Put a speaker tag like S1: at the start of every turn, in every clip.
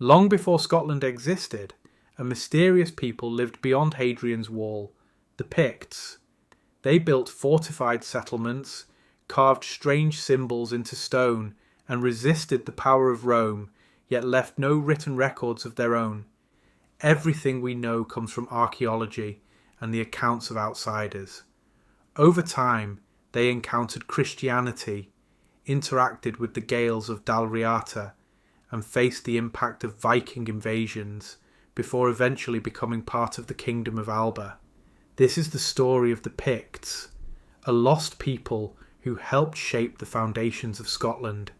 S1: Long before Scotland existed, a mysterious people lived beyond Hadrian's wall, the Picts. They built fortified settlements, carved strange symbols into stone, and resisted the power of Rome, yet left no written records of their own. Everything we know comes from archaeology and the accounts of outsiders. Over time, they encountered Christianity, interacted with the Gaels of Dál Riata, and faced the impact of Viking invasions before eventually becoming part of the Kingdom of Alba. This is the story of the Picts, a lost people who helped shape the foundations of Scotland.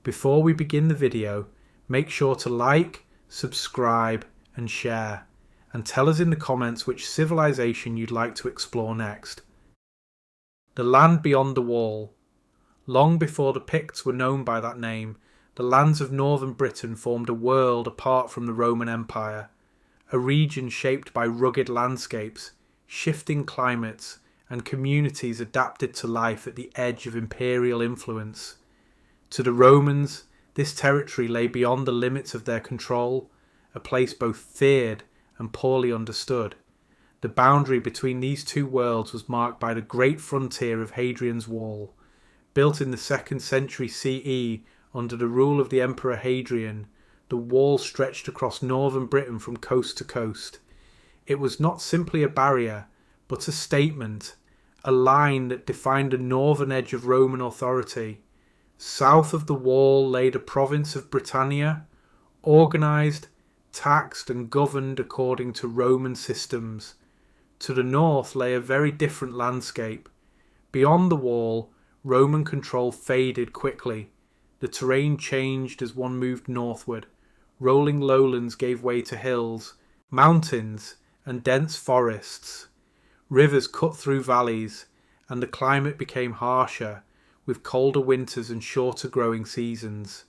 S1: Before we begin the video, make sure to like, subscribe and share, and tell us in the comments which civilization you'd like to explore next. The land beyond the wall. Long before the Picts were known by that name, the lands of northern Britain formed a world apart from the Roman Empire, a region shaped by rugged landscapes, shifting climates, and communities adapted to life at the edge of imperial influence. To the Romans, this territory lay beyond the limits of their control, a place both feared and poorly understood. The boundary between these two worlds was marked by the great frontier of Hadrian's Wall. Built in the 2nd century CE under the rule of the Emperor Hadrian, the wall stretched across northern Britain from coast to coast. It was not simply a barrier, but a statement, a line that defined the northern edge of Roman authority. South of the wall lay the province of Britannia, organised, taxed and governed according to Roman systems. To the north lay a very different landscape. Beyond the wall, Roman control faded quickly. The terrain changed as one moved northward. Rolling lowlands gave way to hills, mountains and dense forests. Rivers cut through valleys, and the climate became harsher, with colder winters and shorter growing seasons.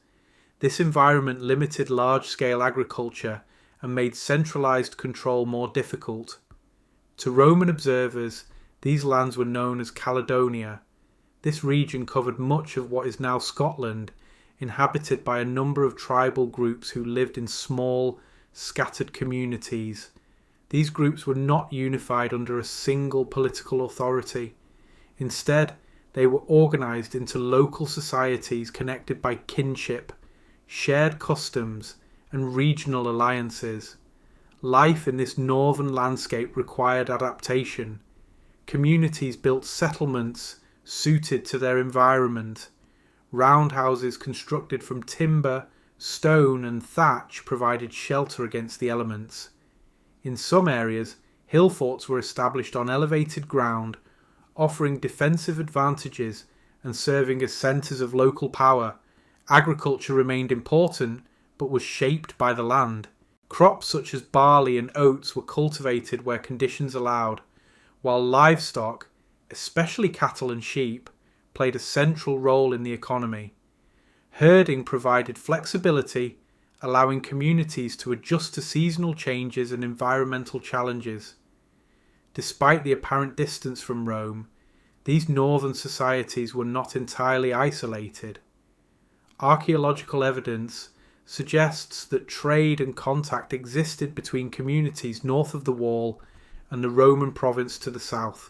S1: This environment limited large-scale agriculture and made centralized control more difficult. To Roman observers, these lands were known as Caledonia. This region covered much of what is now Scotland, inhabited by a number of tribal groups who lived in small, scattered communities. These groups were not unified under a single political authority. Instead, they were organised into local societies connected by kinship, shared customs, and regional alliances. Life in this northern landscape required adaptation. Communities built settlements suited to their environment. Roundhouses constructed from timber, stone and thatch provided shelter against the elements. In some areas, hill forts were established on elevated ground, offering defensive advantages and serving as centres of local power. Agriculture remained important, but was shaped by the land. Crops such as barley and oats were cultivated where conditions allowed, while livestock, especially cattle and sheep, played a central role in the economy. Herding provided flexibility, allowing communities to adjust to seasonal changes and environmental challenges. Despite the apparent distance from Rome, these northern societies were not entirely isolated. Archaeological evidence suggests that trade and contact existed between communities north of the wall and the Roman province to the south.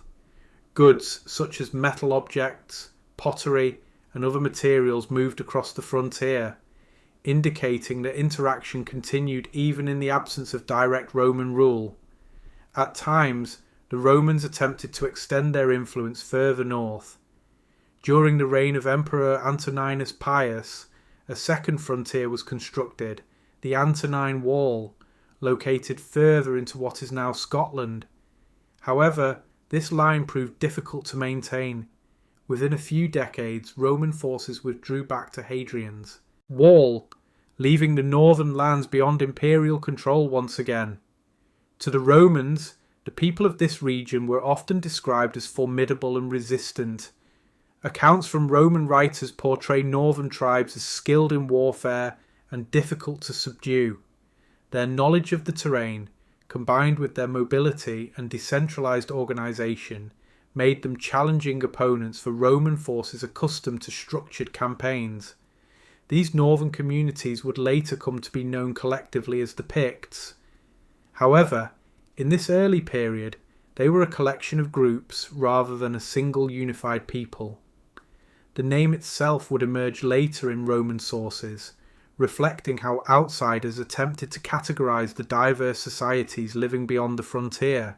S1: Goods such as metal objects, pottery, and other materials moved across the frontier, indicating that interaction continued even in the absence of direct Roman rule. At times, the Romans attempted to extend their influence further north. During the reign of Emperor Antoninus Pius, a second frontier was constructed, the Antonine Wall, located further into what is now Scotland. However, this line proved difficult to maintain. Within a few decades, Roman forces withdrew back to Hadrian's Wall, leaving the northern lands beyond imperial control once again. To the Romans, the people of this region were often described as formidable and resistant. Accounts from Roman writers portray northern tribes as skilled in warfare and difficult to subdue. Their knowledge of the terrain, combined with their mobility and decentralized organization, made them challenging opponents for Roman forces accustomed to structured campaigns. These northern communities would later come to be known collectively as the Picts. However, in this early period, they were a collection of groups rather than a single unified people. The name itself would emerge later in Roman sources, reflecting how outsiders attempted to categorize the diverse societies living beyond the frontier.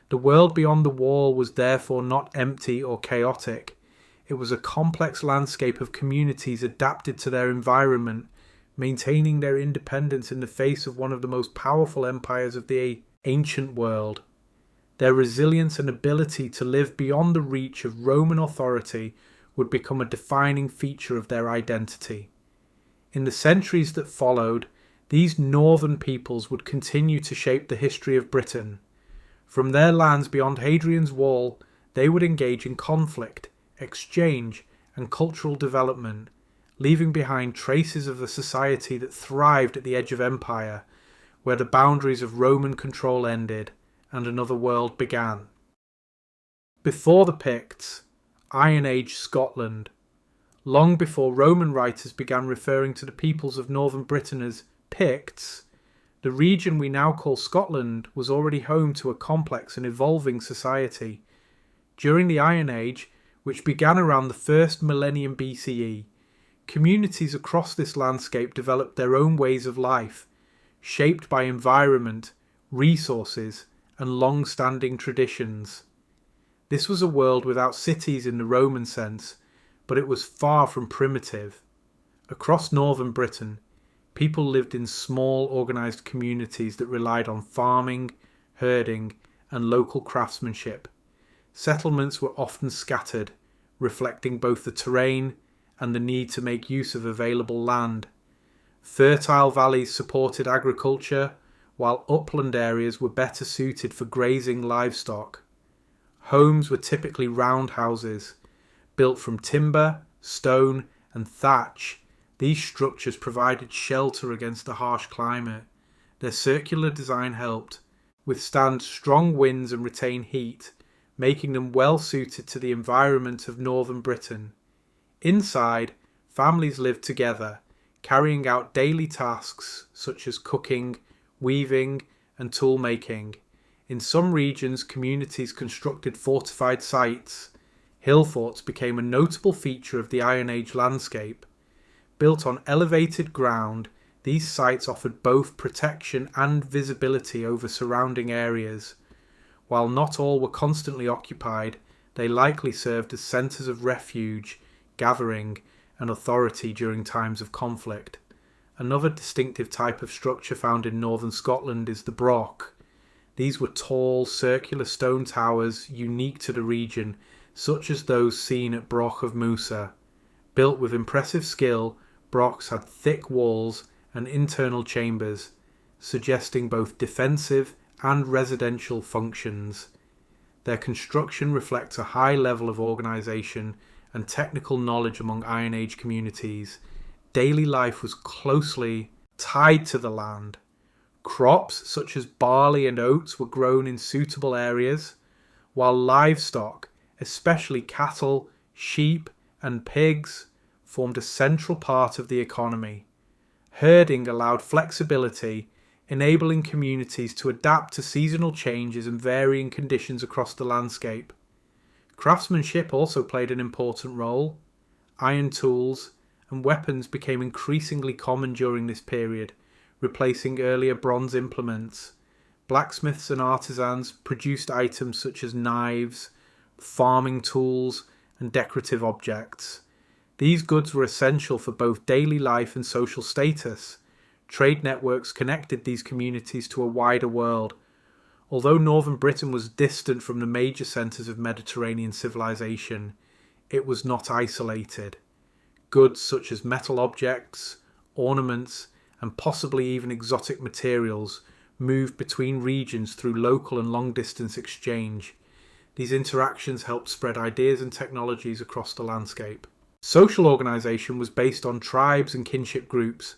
S1: The world beyond the wall was therefore not empty or chaotic. It was a complex landscape of communities adapted to their environment, maintaining their independence in the face of one of the most powerful empires of the ancient world. Their resilience and ability to live beyond the reach of Roman authority would become a defining feature of their identity. In the centuries that followed, these northern peoples would continue to shape the history of Britain. From their lands beyond Hadrian's Wall, they would engage in conflict, exchange, and cultural development, leaving behind traces of a society that thrived at the edge of empire, where the boundaries of Roman control ended and another world began. Before the Picts, Iron Age Scotland. Long before Roman writers began referring to the peoples of northern Britain as Picts, the region we now call Scotland was already home to a complex and evolving society. During the Iron Age, which began around the first millennium BCE, communities across this landscape developed their own ways of life, shaped by environment, resources, and long-standing traditions. This was a world without cities in the Roman sense, but it was far from primitive. Across northern Britain, people lived in small, organised communities that relied on farming, herding, and local craftsmanship. Settlements were often scattered, reflecting both the terrain and the need to make use of available land. Fertile valleys supported agriculture, while upland areas were better suited for grazing livestock. Homes were typically round houses, built from timber, stone, and thatch. These structures provided shelter against the harsh climate. Their circular design helped withstand strong winds and retain heat, making them well suited to the environment of northern Britain. Inside, families lived together, carrying out daily tasks such as cooking, weaving, and tool making. In some regions, communities constructed fortified sites. Hill forts became a notable feature of the Iron Age landscape. Built on elevated ground, these sites offered both protection and visibility over surrounding areas. While not all were constantly occupied, they likely served as centres of refuge, gathering, and authority during times of conflict. Another distinctive type of structure found in northern Scotland is the broch. These were tall, circular stone towers unique to the region, such as those seen at Broch of Musa. Built with impressive skill, brochs had thick walls and internal chambers, suggesting both defensive and residential functions. Their construction reflects a high level of organisation and technical knowledge among Iron Age communities. Daily life was closely tied to the land. Crops such as barley and oats were grown in suitable areas, while livestock, especially cattle, sheep, and pigs, formed a central part of the economy. Herding allowed flexibility, enabling communities to adapt to seasonal changes and varying conditions across the landscape. Craftsmanship also played an important role. Iron tools and weapons became increasingly common during this period, replacing earlier bronze implements. Blacksmiths and artisans produced items such as knives, farming tools, and decorative objects. These goods were essential for both daily life and social status. Trade networks connected these communities to a wider world. Although northern Britain was distant from the major centres of Mediterranean civilization, it was not isolated. Goods such as metal objects, ornaments, and possibly even exotic materials moved between regions through local and long-distance exchange. These interactions helped spread ideas and technologies across the landscape. Social organisation was based on tribes and kinship groups.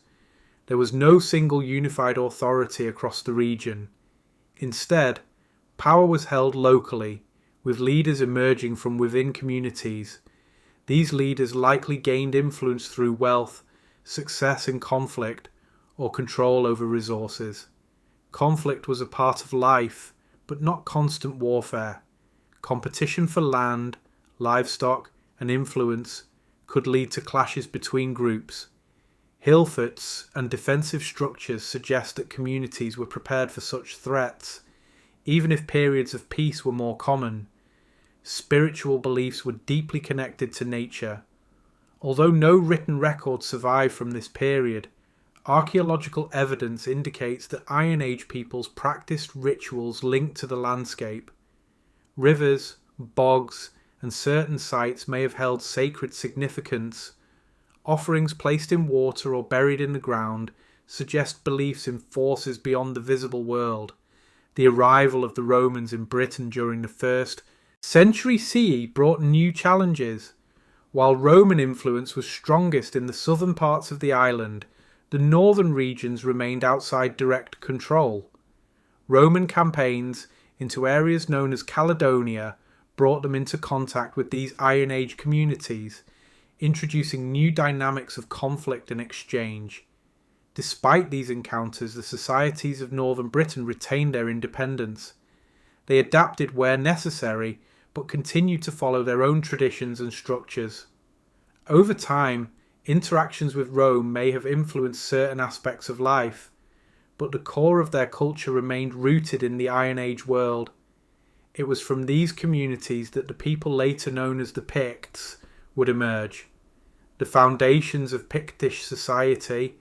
S1: There was no single unified authority across the region. Instead, power was held locally, with leaders emerging from within communities. These leaders likely gained influence through wealth, success in conflict, or control over resources. Conflict was a part of life, but not constant warfare. Competition for land, livestock, and influence could lead to clashes between groups. Hill forts and defensive structures suggest that communities were prepared for such threats, even if periods of peace were more common. Spiritual beliefs were deeply connected to nature. Although no written records survive from this period, archaeological evidence indicates that Iron Age peoples practiced rituals linked to the landscape. Rivers, bogs, and certain sites may have held sacred significance. Offerings placed in water or buried in the ground suggest beliefs in forces beyond the visible world. The arrival of the Romans in Britain during the 1st century CE brought new challenges. While Roman influence was strongest in the southern parts of the island, the northern regions remained outside direct control. Roman campaigns into areas known as Caledonia brought them into contact with these Iron Age communities, introducing new dynamics of conflict and exchange. Despite these encounters, the societies of northern Britain retained their independence. They adapted where necessary, but continued to follow their own traditions and structures. Over time, interactions with Rome may have influenced certain aspects of life, but the core of their culture remained rooted in the Iron Age world. It was from these communities that the people later known as the Picts would emerge. The foundations of Pictish society,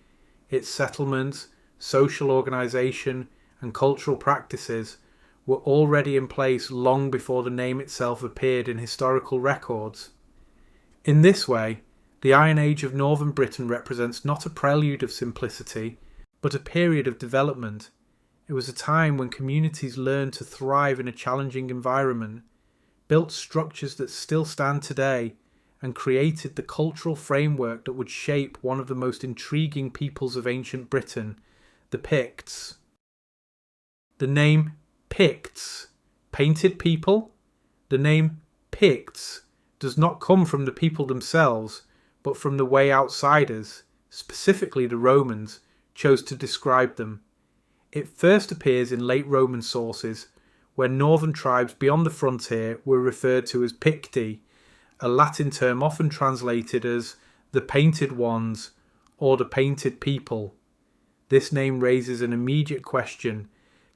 S1: its settlements, social organisation, and cultural practices were already in place long before the name itself appeared in historical records. In this way, the Iron Age of Northern Britain represents not a prelude of simplicity, but a period of development. It was a time when communities learned to thrive in a challenging environment, built structures that still stand today, and created the cultural framework that would shape one of the most intriguing peoples of ancient Britain, the Picts. The name Picts, painted people? The name Picts does not come from the people themselves, but from the way outsiders, specifically the Romans, chose to describe them. It first appears in late Roman sources, where northern tribes beyond the frontier were referred to as Picti, a Latin term often translated as the painted ones or the painted people. This name raises an immediate question.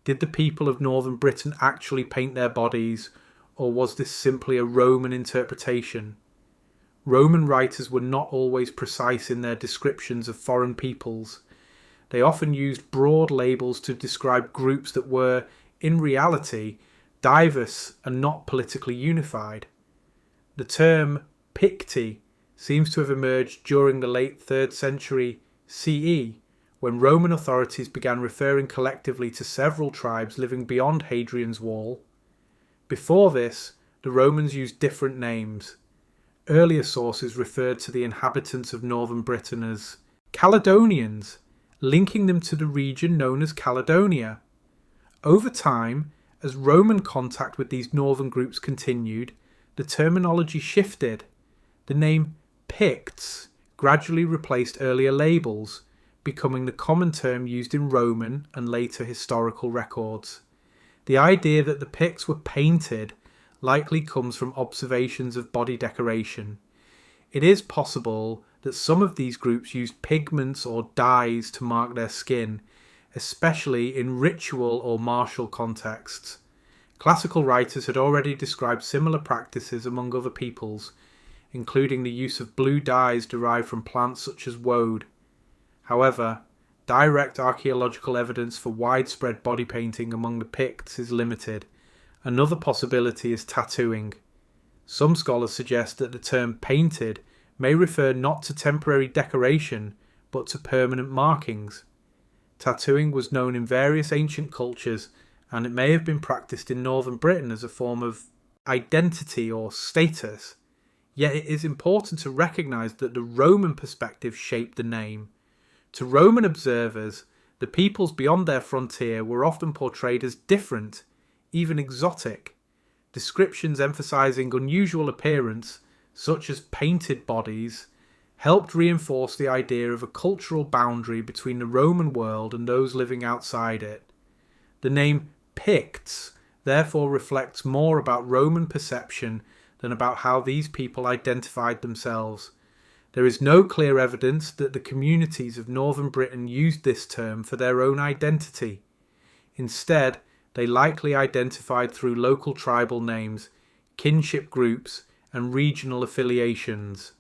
S1: Did the people of northern Britain actually paint their bodies, or was this simply a Roman interpretation? Roman writers were not always precise in their descriptions of foreign peoples. They often used broad labels to describe groups that were, in reality, diverse and not politically unified. The term Picti seems to have emerged during the late 3rd century CE, when Roman authorities began referring collectively to several tribes living beyond Hadrian's Wall. Before this, the Romans used different names. Earlier sources referred to the inhabitants of northern Britain as Caledonians, linking them to the region known as Caledonia. Over time, as Roman contact with these northern groups continued, the terminology shifted. The name Picts gradually replaced earlier labels, becoming the common term used in Roman and later historical records. The idea that the Picts were painted likely comes from observations of body decoration. It is possible that some of these groups used pigments or dyes to mark their skin, especially in ritual or martial contexts. Classical writers had already described similar practices among other peoples, including the use of blue dyes derived from plants such as woad. However, direct archaeological evidence for widespread body painting among the Picts is limited. Another possibility is tattooing. Some scholars suggest that the term painted may refer not to temporary decoration, but to permanent markings. Tattooing was known in various ancient cultures, and it may have been practiced in northern Britain as a form of identity or status. Yet it is important to recognise that the Roman perspective shaped the name. To Roman observers, the peoples beyond their frontier were often portrayed as different, even exotic. Descriptions emphasising unusual appearance, such as painted bodies, helped reinforce the idea of a cultural boundary between the Roman world and those living outside it. The name Picts therefore reflects more about Roman perception than about how these people identified themselves. There is no clear evidence that the communities of northern Britain used this term for their own identity. Instead, they likely identified through local tribal names, kinship groups, and regional affiliations.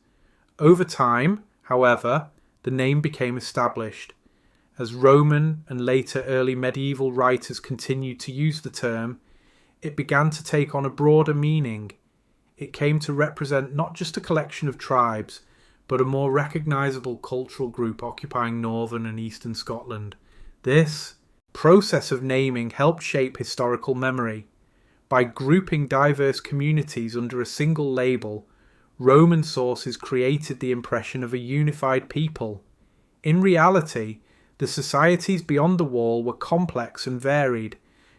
S1: Over time, however, the name became established. As Roman and later early medieval writers continued to use the term, it began to take on a broader meaning. It came to represent not just a collection of tribes, but a more recognisable cultural group occupying northern and eastern Scotland. This process of naming helped shape historical memory. By grouping diverse communities under a single label, Roman sources created the impression of a unified people. In reality, the societies beyond the wall were complex and varied,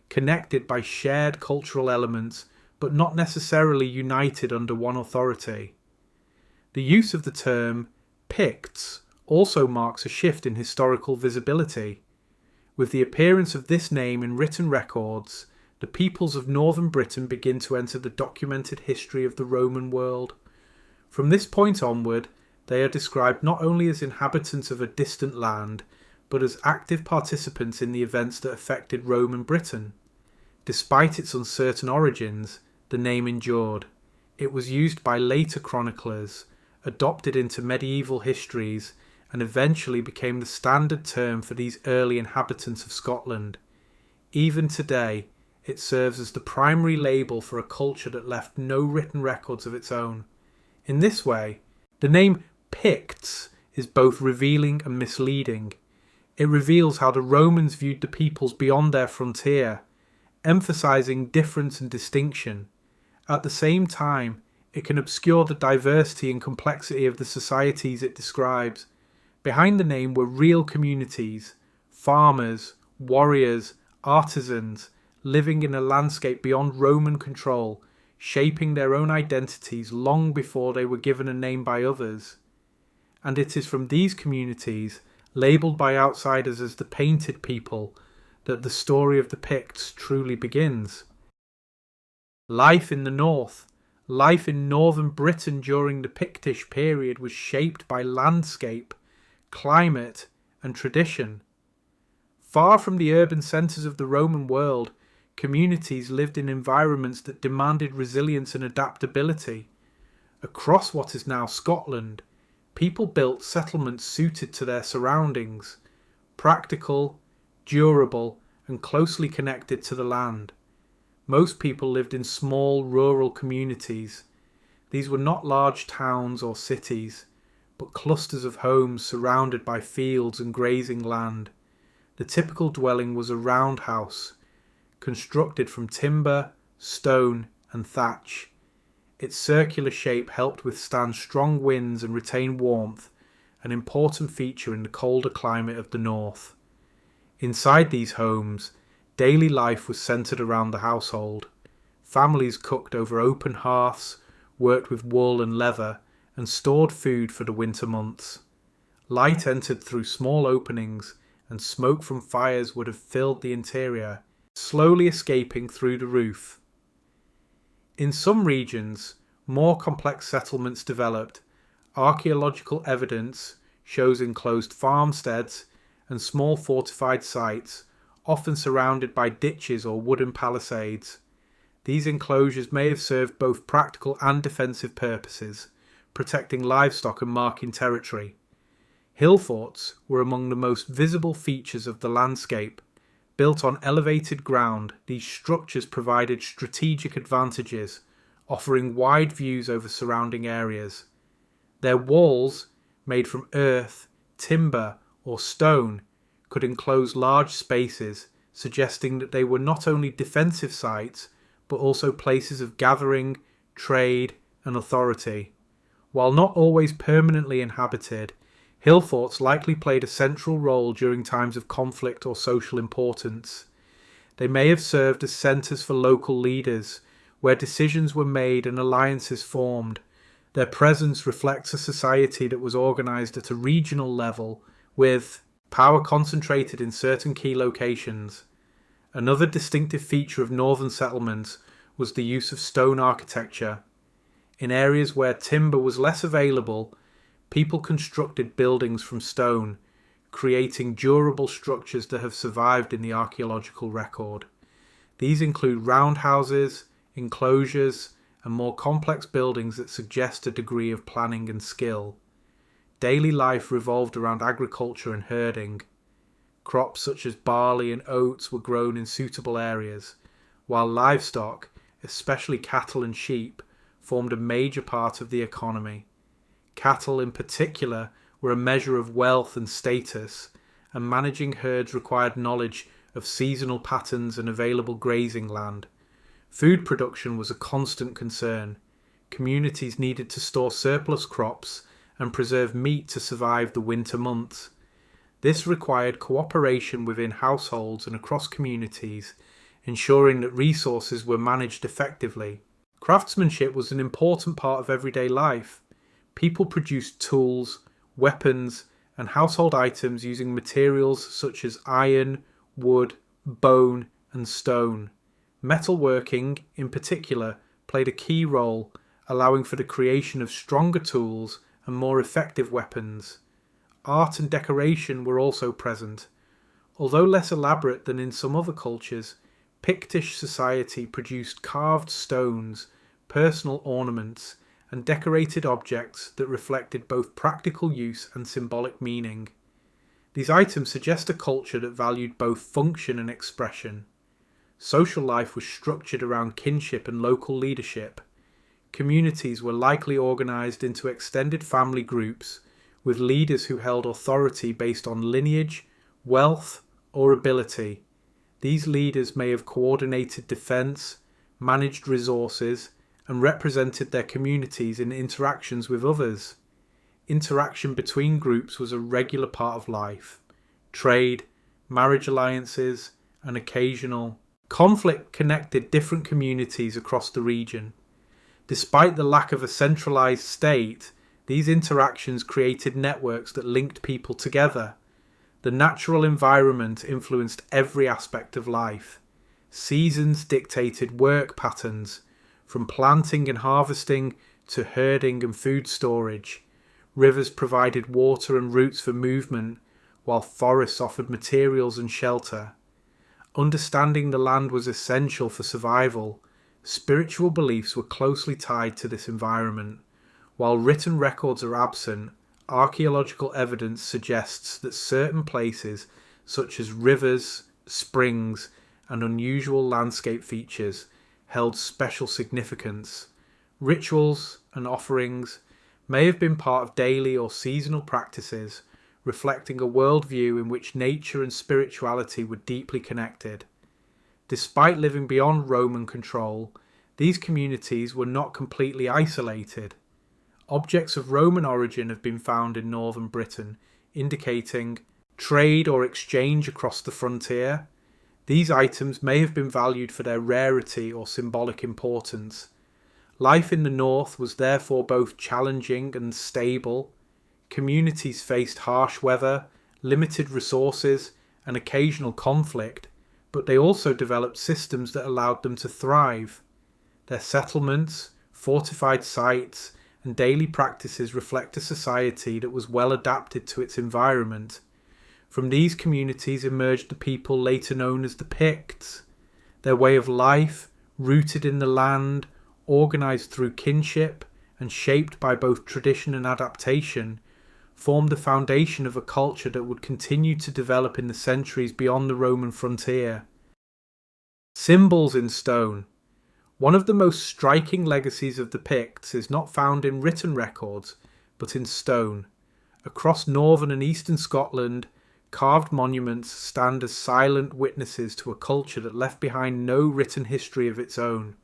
S1: connected by shared cultural elements, but not necessarily united under one authority. The use of the term Picts also marks a shift in historical visibility. With the appearance of this name in written records, the peoples of northern Britain begin to enter the documented history of the Roman world. From this point onward, they are described not only as inhabitants of a distant land, but as active participants in the events that affected Roman Britain. Despite its uncertain origins, the name endured. It was used by later chroniclers, adopted into medieval histories, and eventually became the standard term for these early inhabitants of Scotland. Even today, it serves as the primary label for a culture that left no written records of its own. In this way, the name Picts is both revealing and misleading. It reveals how the Romans viewed the peoples beyond their frontier, emphasizing difference and distinction. At the same time, it can obscure the diversity and complexity of the societies it describes. Behind the name were real communities, farmers, warriors, artisans, living in a landscape beyond Roman control, shaping their own identities long before they were given a name by others. And it is from these communities, labelled by outsiders as the Painted People, that the story of the Picts truly begins. Life in the north, life in northern Britain during the Pictish period was shaped by landscape, climate, and tradition. Far from the urban centres of the Roman world, communities lived in environments that demanded resilience and adaptability. Across what is now Scotland, people built settlements suited to their surroundings, practical, durable, and closely connected to the land. Most people lived in small rural communities. These were not large towns or cities, but clusters of homes surrounded by fields and grazing land. The typical dwelling was a round house, constructed from timber, stone, and thatch. Its circular shape helped withstand strong winds and retain warmth, an important feature in the colder climate of the north. Inside these homes, daily life was centred around the household. Families cooked over open hearths, worked with wool and leather, and stored food for the winter months. Light entered through small openings, and smoke from fires would have filled the interior, slowly escaping through the roof. In some regions, more complex settlements developed. Archaeological evidence shows enclosed farmsteads and small fortified sites, often surrounded by ditches or wooden palisades. These enclosures may have served both practical and defensive purposes, protecting livestock and marking territory. Hill forts were among the most visible features of the landscape. Built on elevated ground, these structures provided strategic advantages, offering wide views over surrounding areas. Their walls, made from earth, timber, or stone, could enclose large spaces, suggesting that they were not only defensive sites, but also places of gathering, trade, and authority. While not always permanently inhabited, hill forts likely played a central role during times of conflict or social importance. They may have served as centres for local leaders, where decisions were made and alliances formed. Their presence reflects a society that was organised at a regional level with power concentrated in certain key locations. Another distinctive feature of northern settlements was the use of stone architecture. In areas where timber was less available, people constructed buildings from stone, creating durable structures that have survived in the archaeological record. These include roundhouses, enclosures, and more complex buildings that suggest a degree of planning and skill. Daily life revolved around agriculture and herding. Crops such as barley and oats were grown in suitable areas, while livestock, especially cattle and sheep, formed a major part of the economy. Cattle in particular were a measure of wealth and status, and managing herds required knowledge of seasonal patterns and available grazing land. Food production was a constant concern. Communities needed to store surplus crops and preserve meat to survive the winter months. This required cooperation within households and across communities, ensuring that resources were managed effectively. Craftsmanship was an important part of everyday life. People produced tools, weapons, and household items using materials such as iron, wood, bone, and stone. Metalworking, in particular, played a key role, allowing for the creation of stronger tools and more effective weapons. Art and decoration were also present. Although less elaborate than in some other cultures, Pictish society produced carved stones, personal ornaments, and decorated objects that reflected both practical use and symbolic meaning. These items suggest a culture that valued both function and expression. Social life was structured around kinship and local leadership. Communities were likely organised into extended family groups, with leaders who held authority based on lineage, wealth, or ability. These leaders may have coordinated defence, managed resources, and represented their communities in interactions with others. Interaction between groups was a regular part of life. Trade, marriage alliances, and occasional conflict connected different communities across the region. Despite the lack of a centralised state, these interactions created networks that linked people together. The natural environment influenced every aspect of life. Seasons dictated work patterns, from planting and harvesting to herding and food storage. Rivers provided water and routes for movement, while forests offered materials and shelter. Understanding the land was essential for survival. Spiritual beliefs were closely tied to this environment. While written records are absent, archaeological evidence suggests that certain places, such as rivers, springs, and unusual landscape features, held special significance. Rituals and offerings may have been part of daily or seasonal practices, reflecting a worldview in which nature and spirituality were deeply connected. Despite living beyond Roman control, these communities were not completely isolated. Objects of Roman origin have been found in northern Britain, indicating trade or exchange across the frontier. These items may have been valued for their rarity or symbolic importance. Life in the north was therefore both challenging and stable. Communities faced harsh weather, limited resources, and occasional conflict, but they also developed systems that allowed them to thrive. Their settlements, fortified sites, and daily practices reflect a society that was well adapted to its environment. From these communities emerged the people later known as the Picts. Their way of life, rooted in the land, organised through kinship, and shaped by both tradition and adaptation, formed the foundation of a culture that would continue to develop in the centuries beyond the Roman frontier. Symbols in stone. One of the most striking legacies of the Picts is not found in written records, but in stone. Across northern and eastern Scotland, carved monuments stand as silent witnesses to a culture that left behind no written history of its own.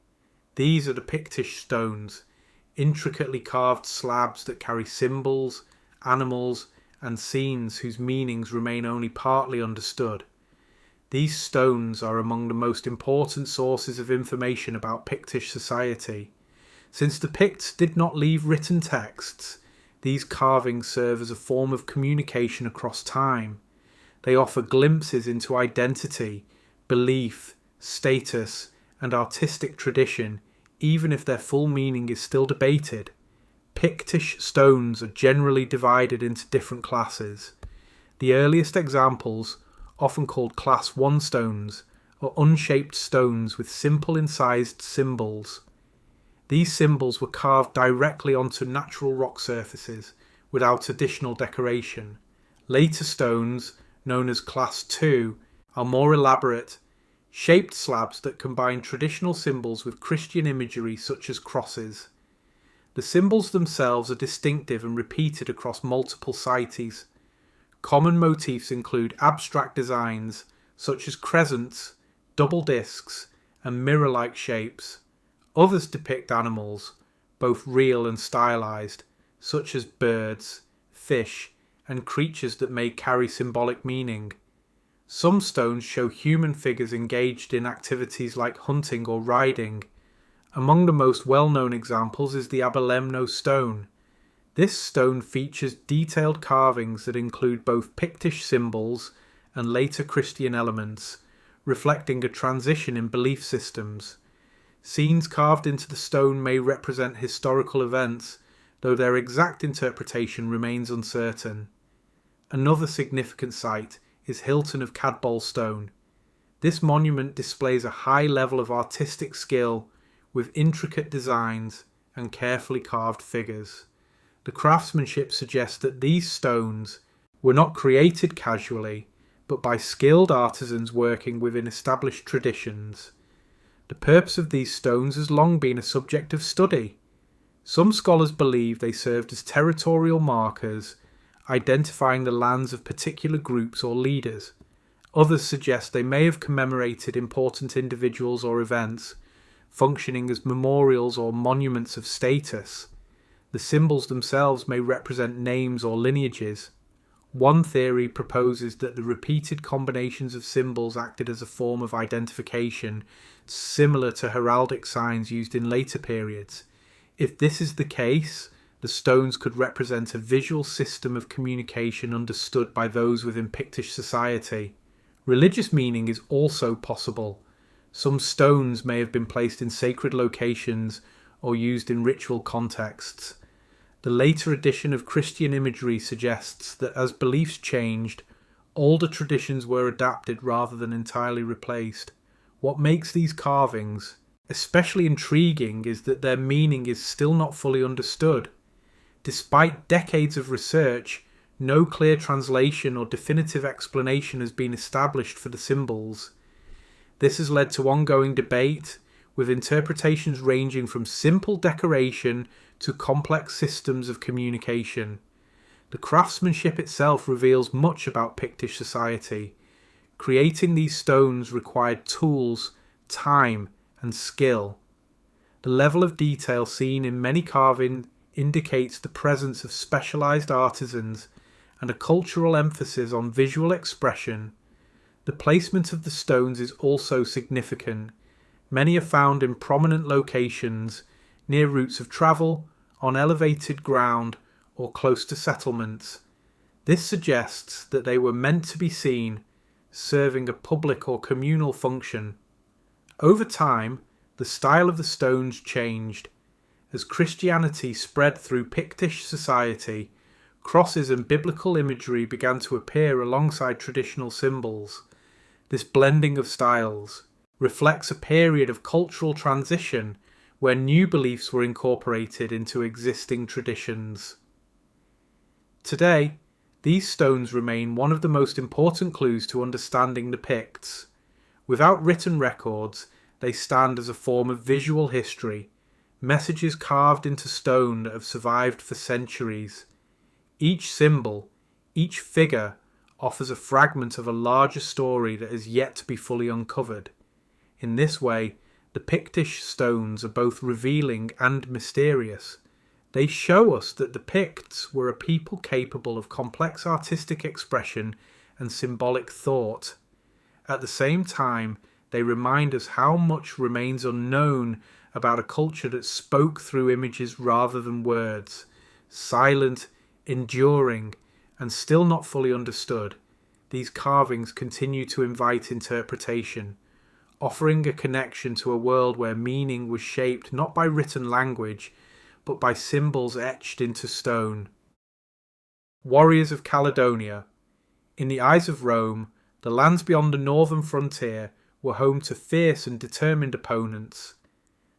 S1: These are the Pictish stones, intricately carved slabs that carry symbols, animals, and scenes whose meanings remain only partly understood. These stones are among the most important sources of information about Pictish society. Since the Picts did not leave written texts, these carvings serve as a form of communication across time. They offer glimpses into identity, belief, status, and artistic tradition, even if their full meaning is still debated. Pictish stones are generally divided into different classes. The earliest examples, often called Class 1 stones, are unshaped stones with simple incised symbols. These symbols were carved directly onto natural rock surfaces without additional decoration. Later stones, known as Class 2, are more elaborate, shaped slabs that combine traditional symbols with Christian imagery such as crosses. The symbols themselves are distinctive and repeated across multiple sites. Common motifs include abstract designs such as crescents, double discs, and mirror-like shapes. Others depict animals, both real and stylized, such as birds, fish, and creatures that may carry symbolic meaning. Some stones show human figures engaged in activities like hunting or riding. Among the most well-known examples is the Abelemno stone. This stone features detailed carvings that include both Pictish symbols and later Christian elements, reflecting a transition in belief systems. Scenes carved into the stone may represent historical events, though their exact interpretation remains uncertain. Another significant site is Hilton of Cadboll Stone. This monument displays a high level of artistic skill with intricate designs and carefully carved figures. The craftsmanship suggests that these stones were not created casually, but by skilled artisans working within established traditions. The purpose of these stones has long been a subject of study. Some scholars believe they served as territorial markers, identifying the lands of particular groups or leaders. Others suggest they may have commemorated important individuals or events, functioning as memorials or monuments of status. The symbols themselves may represent names or lineages. One theory proposes that the repeated combinations of symbols acted as a form of identification, similar to heraldic signs used in later periods. If this is the case, the stones could represent a visual system of communication understood by those within Pictish society. Religious meaning is also possible. Some stones may have been placed in sacred locations or used in ritual contexts. The later addition of Christian imagery suggests that as beliefs changed, older traditions were adapted rather than entirely replaced. What makes these carvings especially intriguing is that their meaning is still not fully understood. Despite decades of research, no clear translation or definitive explanation has been established for the symbols. This has led to ongoing debate, with interpretations ranging from simple decoration to complex systems of communication. The craftsmanship itself reveals much about Pictish society. Creating these stones required tools, time, and skill. The level of detail seen in many carvings indicates the presence of specialized artisans and a cultural emphasis on visual expression. The placement of the stones is also significant. Many are found in prominent locations, near routes of travel, on elevated ground, or close to settlements. This suggests that they were meant to be seen, serving a public or communal function. Over time, the style of the stones changed. As Christianity spread through Pictish society, crosses and biblical imagery began to appear alongside traditional symbols. This blending of styles reflects a period of cultural transition where new beliefs were incorporated into existing traditions. Today, these stones remain one of the most important clues to understanding the Picts. Without written records, they stand as a form of visual history, messages carved into stone that have survived for centuries. Each symbol, each figure, offers a fragment of a larger story that is yet to be fully uncovered. In this way, the Pictish stones are both revealing and mysterious. They show us that the Picts were a people capable of complex artistic expression and symbolic thought. At the same time, they remind us how much remains unknown about a culture that spoke through images rather than words, silent, enduring, and still not fully understood. These carvings continue to invite interpretation, offering a connection to a world where meaning was shaped not by written language, but by symbols etched into stone. Warriors of Caledonia. In the eyes of Rome, the lands beyond the northern frontier were home to fierce and determined opponents.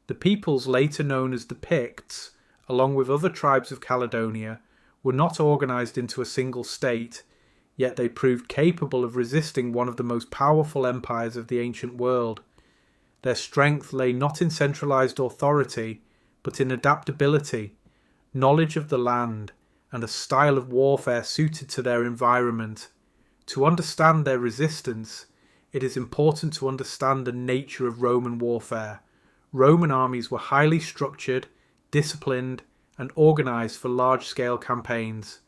S1: The peoples later known as the Picts, along with other tribes of Caledonia, were not organised into a single state, yet they proved capable of resisting one of the most powerful empires of the ancient world. Their strength lay not in centralised authority, but in adaptability, knowledge of the land, and a style of warfare suited to their environment. To understand their resistance, it is important to understand the nature of Roman warfare. Roman armies were highly structured, disciplined, and organised for large-scale campaigns.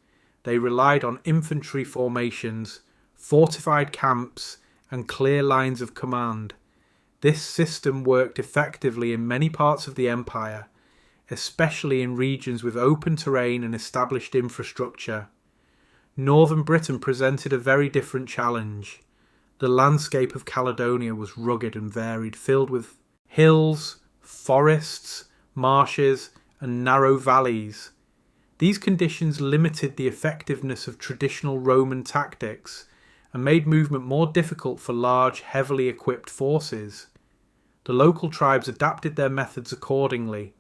S1: They relied on infantry formations, fortified camps, and clear lines of command. This system worked effectively in many parts of the empire, especially in regions with open terrain and established infrastructure. Northern Britain presented a very different challenge. The landscape of Caledonia was rugged and varied, filled with hills, forests, marshes, and narrow valleys. These conditions limited the effectiveness of traditional Roman tactics and made movement more difficult for large, heavily equipped forces. The local tribes adapted their methods accordingly.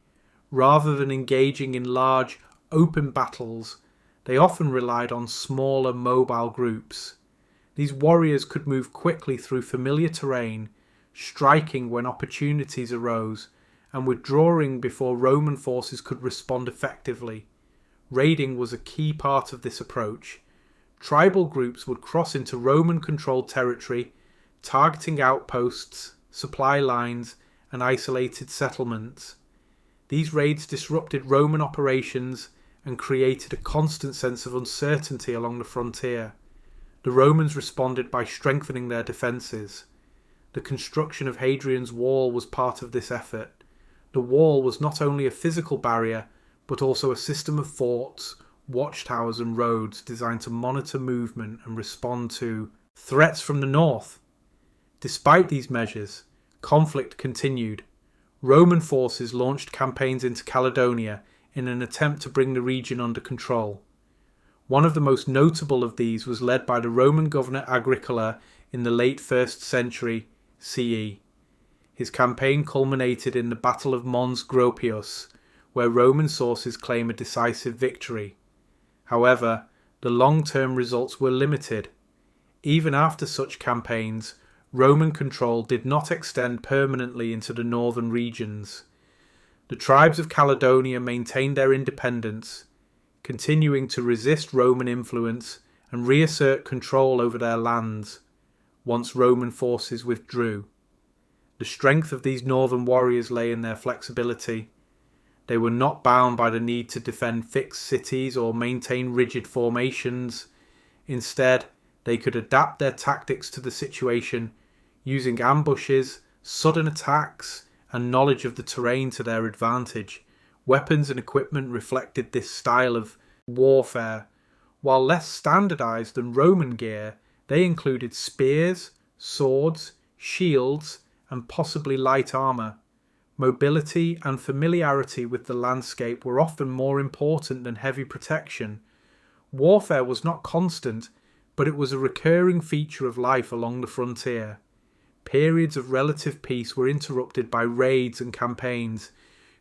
S1: Rather than engaging in large, open battles, they often relied on smaller, mobile groups. These warriors could move quickly through familiar terrain, striking when opportunities arose, and withdrawing before Roman forces could respond effectively. Raiding was a key part of this approach. Tribal groups would cross into Roman-controlled territory, targeting outposts, supply lines, and isolated settlements. These raids disrupted Roman operations and created a constant sense of uncertainty along the frontier. The Romans responded by strengthening their defences. The construction of Hadrian's wall was part of this effort. The wall was not only a physical barrier, but also a system of forts, watchtowers and roads designed to monitor movement and respond to threats from the north. Despite these measures, conflict continued. Roman forces launched campaigns into Caledonia in an attempt to bring the region under control. One of the most notable of these was led by the Roman governor Agricola in the late 1st century CE. His campaign culminated in the Battle of Mons Gropius, where Roman sources claim a decisive victory. However, the long-term results were limited. Even after such campaigns, Roman control did not extend permanently into the northern regions. The tribes of Caledonia maintained their independence, continuing to resist Roman influence and reassert control over their lands once Roman forces withdrew. The strength of these northern warriors lay in their flexibility. They were not bound by the need to defend fixed cities or maintain rigid formations. Instead, they could adapt their tactics to the situation, using ambushes, sudden attacks, and knowledge of the terrain to their advantage. Weapons and equipment reflected this style of warfare. While less standardized than Roman gear, they included spears, swords, shields, and possibly light armor. Mobility and familiarity with the landscape were often more important than heavy protection. Warfare was not constant, but it was a recurring feature of life along the frontier. Periods of relative peace were interrupted by raids and campaigns,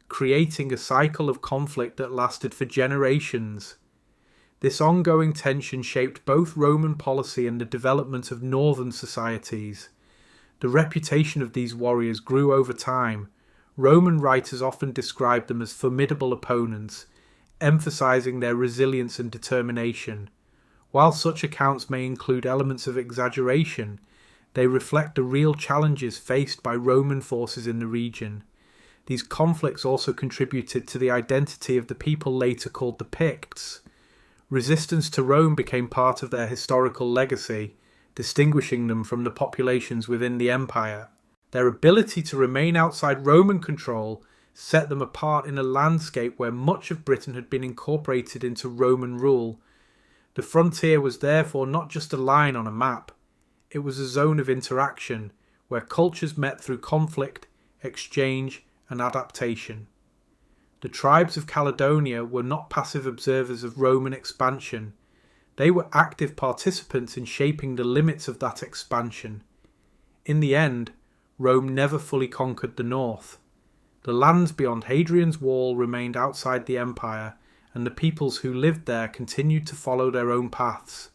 S1: creating a cycle of conflict that lasted for generations. This ongoing tension shaped both Roman policy and the development of northern societies. The reputation of these warriors grew over time. Roman writers often described them as formidable opponents, emphasizing their resilience and determination. While such accounts may include elements of exaggeration, they reflect the real challenges faced by Roman forces in the region. These conflicts also contributed to the identity of the people later called the Picts. Resistance to Rome became part of their historical legacy, distinguishing them from the populations within the empire. Their ability to remain outside Roman control set them apart in a landscape where much of Britain had been incorporated into Roman rule. The frontier was therefore not just a line on a map, it was a zone of interaction where cultures met through conflict, exchange, and adaptation. The tribes of Caledonia were not passive observers of Roman expansion. They were active participants in shaping the limits of that expansion. In the end, Rome never fully conquered the north. The lands beyond Hadrian's Wall remained outside the empire, and the peoples who lived there continued to follow their own paths.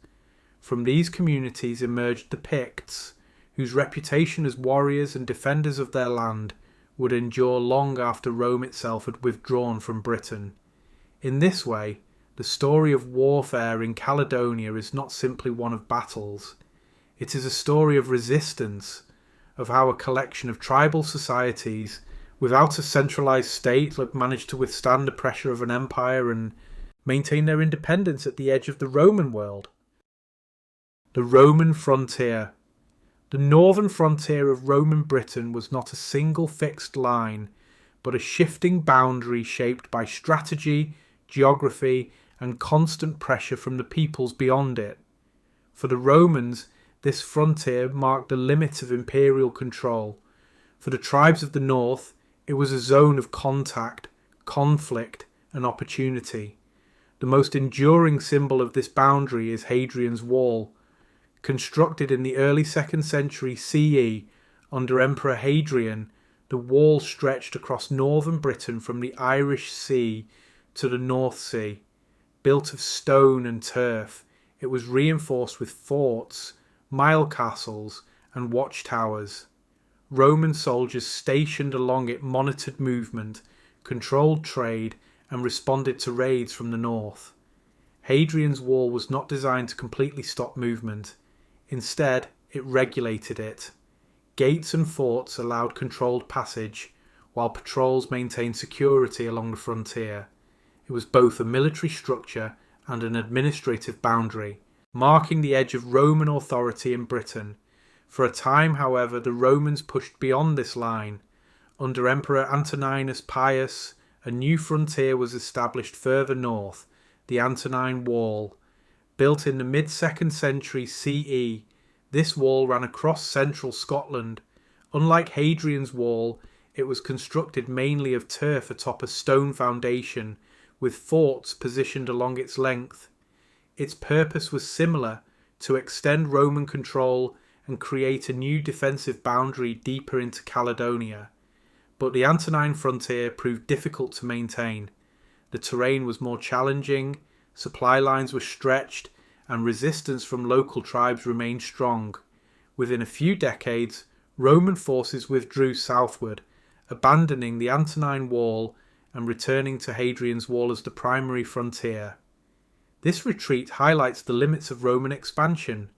S1: From these communities emerged the Picts, whose reputation as warriors and defenders of their land would endure long after Rome itself had withdrawn from Britain. In this way, the story of warfare in Caledonia is not simply one of battles. It is a story of resistance, of how a collection of tribal societies, without a centralised state, managed to withstand the pressure of an empire and maintain their independence at the edge of the Roman world. The Roman frontier. The northern frontier of Roman Britain was not a single fixed line, but a shifting boundary shaped by strategy, geography, and constant pressure from the peoples beyond it. For the Romans, this frontier marked the limit of imperial control. For the tribes of the north, it was a zone of contact, conflict, and opportunity. The most enduring symbol of this boundary is Hadrian's Wall. Constructed in the early 2nd century CE under Emperor Hadrian, the wall stretched across northern Britain from the Irish Sea to the North Sea. Built of stone and turf, it was reinforced with forts, mile castles, and watchtowers. Roman soldiers stationed along it monitored movement, controlled trade, and responded to raids from the north. Hadrian's Wall was not designed to completely stop movement. Instead, it regulated it. Gates and forts allowed controlled passage, while patrols maintained security along the frontier. It was both a military structure and an administrative boundary, marking the edge of Roman authority in Britain. For a time, however, the Romans pushed beyond this line. Under Emperor Antoninus Pius, a new frontier was established further north, the Antonine Wall. Built in the mid-2nd century CE, this wall ran across central Scotland. Unlike Hadrian's Wall, it was constructed mainly of turf atop a stone foundation, with forts positioned along its length. Its purpose was similar, to extend Roman control and create a new defensive boundary deeper into Caledonia. But the Antonine frontier proved difficult to maintain. The terrain was more challenging, supply lines were stretched, and resistance from local tribes remained strong. Within a few decades, Roman forces withdrew southward, abandoning the Antonine Wall and returning to Hadrian's Wall as the primary frontier. This retreat highlights the limits of Roman expansion.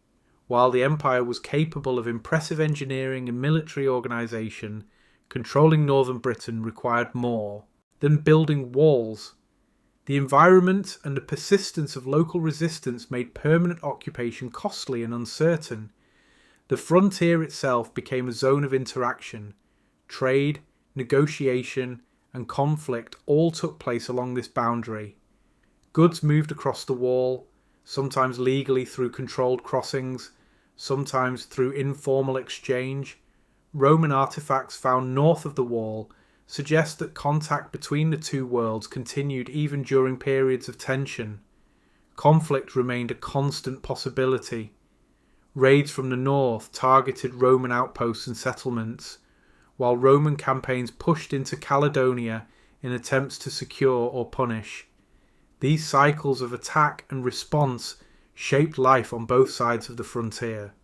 S1: While the empire was capable of impressive engineering and military organisation, controlling northern Britain required more than building walls. The environment and the persistence of local resistance made permanent occupation costly and uncertain. The frontier itself became a zone of interaction. Trade, negotiation, and conflict all took place along this boundary. Goods moved across the wall, sometimes legally through controlled crossings, sometimes through informal exchange. Roman artifacts found north of the wall suggest that contact between the two worlds continued even during periods of tension. Conflict remained a constant possibility. Raids from the north targeted Roman outposts and settlements, while Roman campaigns pushed into Caledonia in attempts to secure or punish. These cycles of attack and response shaped life on both sides of the frontier.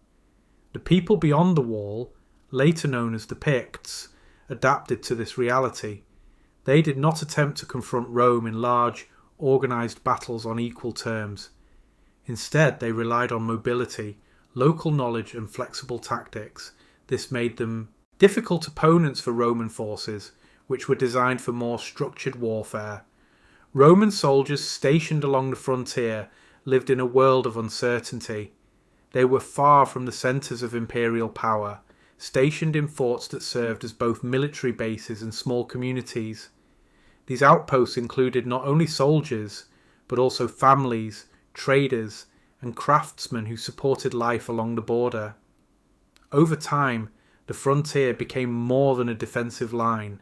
S1: The people beyond the wall, later known as the Picts, adapted to this reality. They did not attempt to confront Rome in large, organised battles on equal terms. Instead, they relied on mobility, local knowledge and flexible tactics. This made them difficult opponents for Roman forces, which were designed for more structured warfare. Roman soldiers stationed along the frontier lived in a world of uncertainty. They were far from the centres of imperial power, stationed in forts that served as both military bases and small communities. These outposts included not only soldiers, but also families, traders, and craftsmen who supported life along the border. Over time, the frontier became more than a defensive line.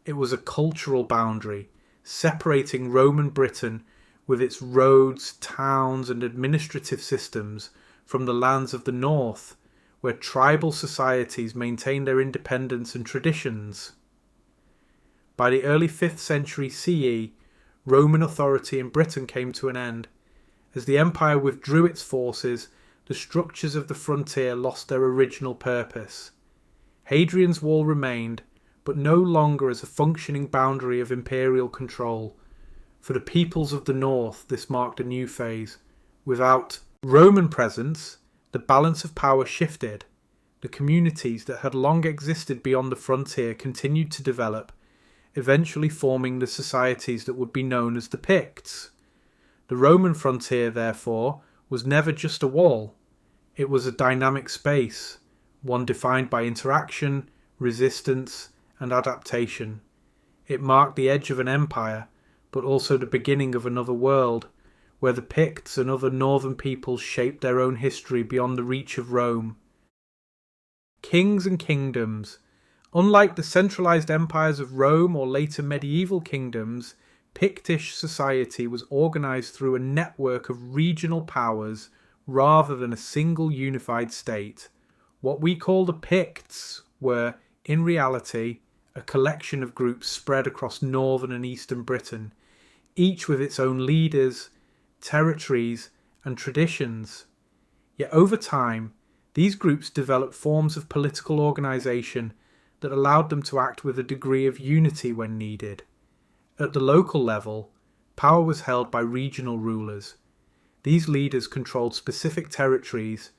S1: It was a cultural boundary, separating Roman Britain with its roads, towns, and administrative systems from the lands of the north, where tribal societies maintained their independence and traditions. By the early 5th century CE, Roman authority in Britain came to an end. As the empire withdrew its forces, the structures of the frontier lost their original purpose. Hadrian's Wall remained, but no longer as a functioning boundary of imperial control. For the peoples of the north, this marked a new phase. Without Roman presence, the balance of power shifted. The communities that had long existed beyond the frontier continued to develop, eventually forming the societies that would be known as the Picts. The Roman frontier, therefore, was never just a wall. It was a dynamic space, one defined by interaction, resistance, and adaptation. It marked the edge of an empire, but also the beginning of another world, where the Picts and other northern peoples shaped their own history beyond the reach of Rome. Kings and kingdoms. Unlike the centralized empires of Rome or later medieval kingdoms, Pictish society was organized through a network of regional powers rather than a single unified state. What we call the Picts were, in reality, a collection of groups spread across northern and eastern Britain, each with its own leaders, territories, and traditions. Yet over time, these groups developed forms of political organisation that allowed them to act with a degree of unity when needed. At the local level, power was held by regional rulers. These leaders controlled specific territories,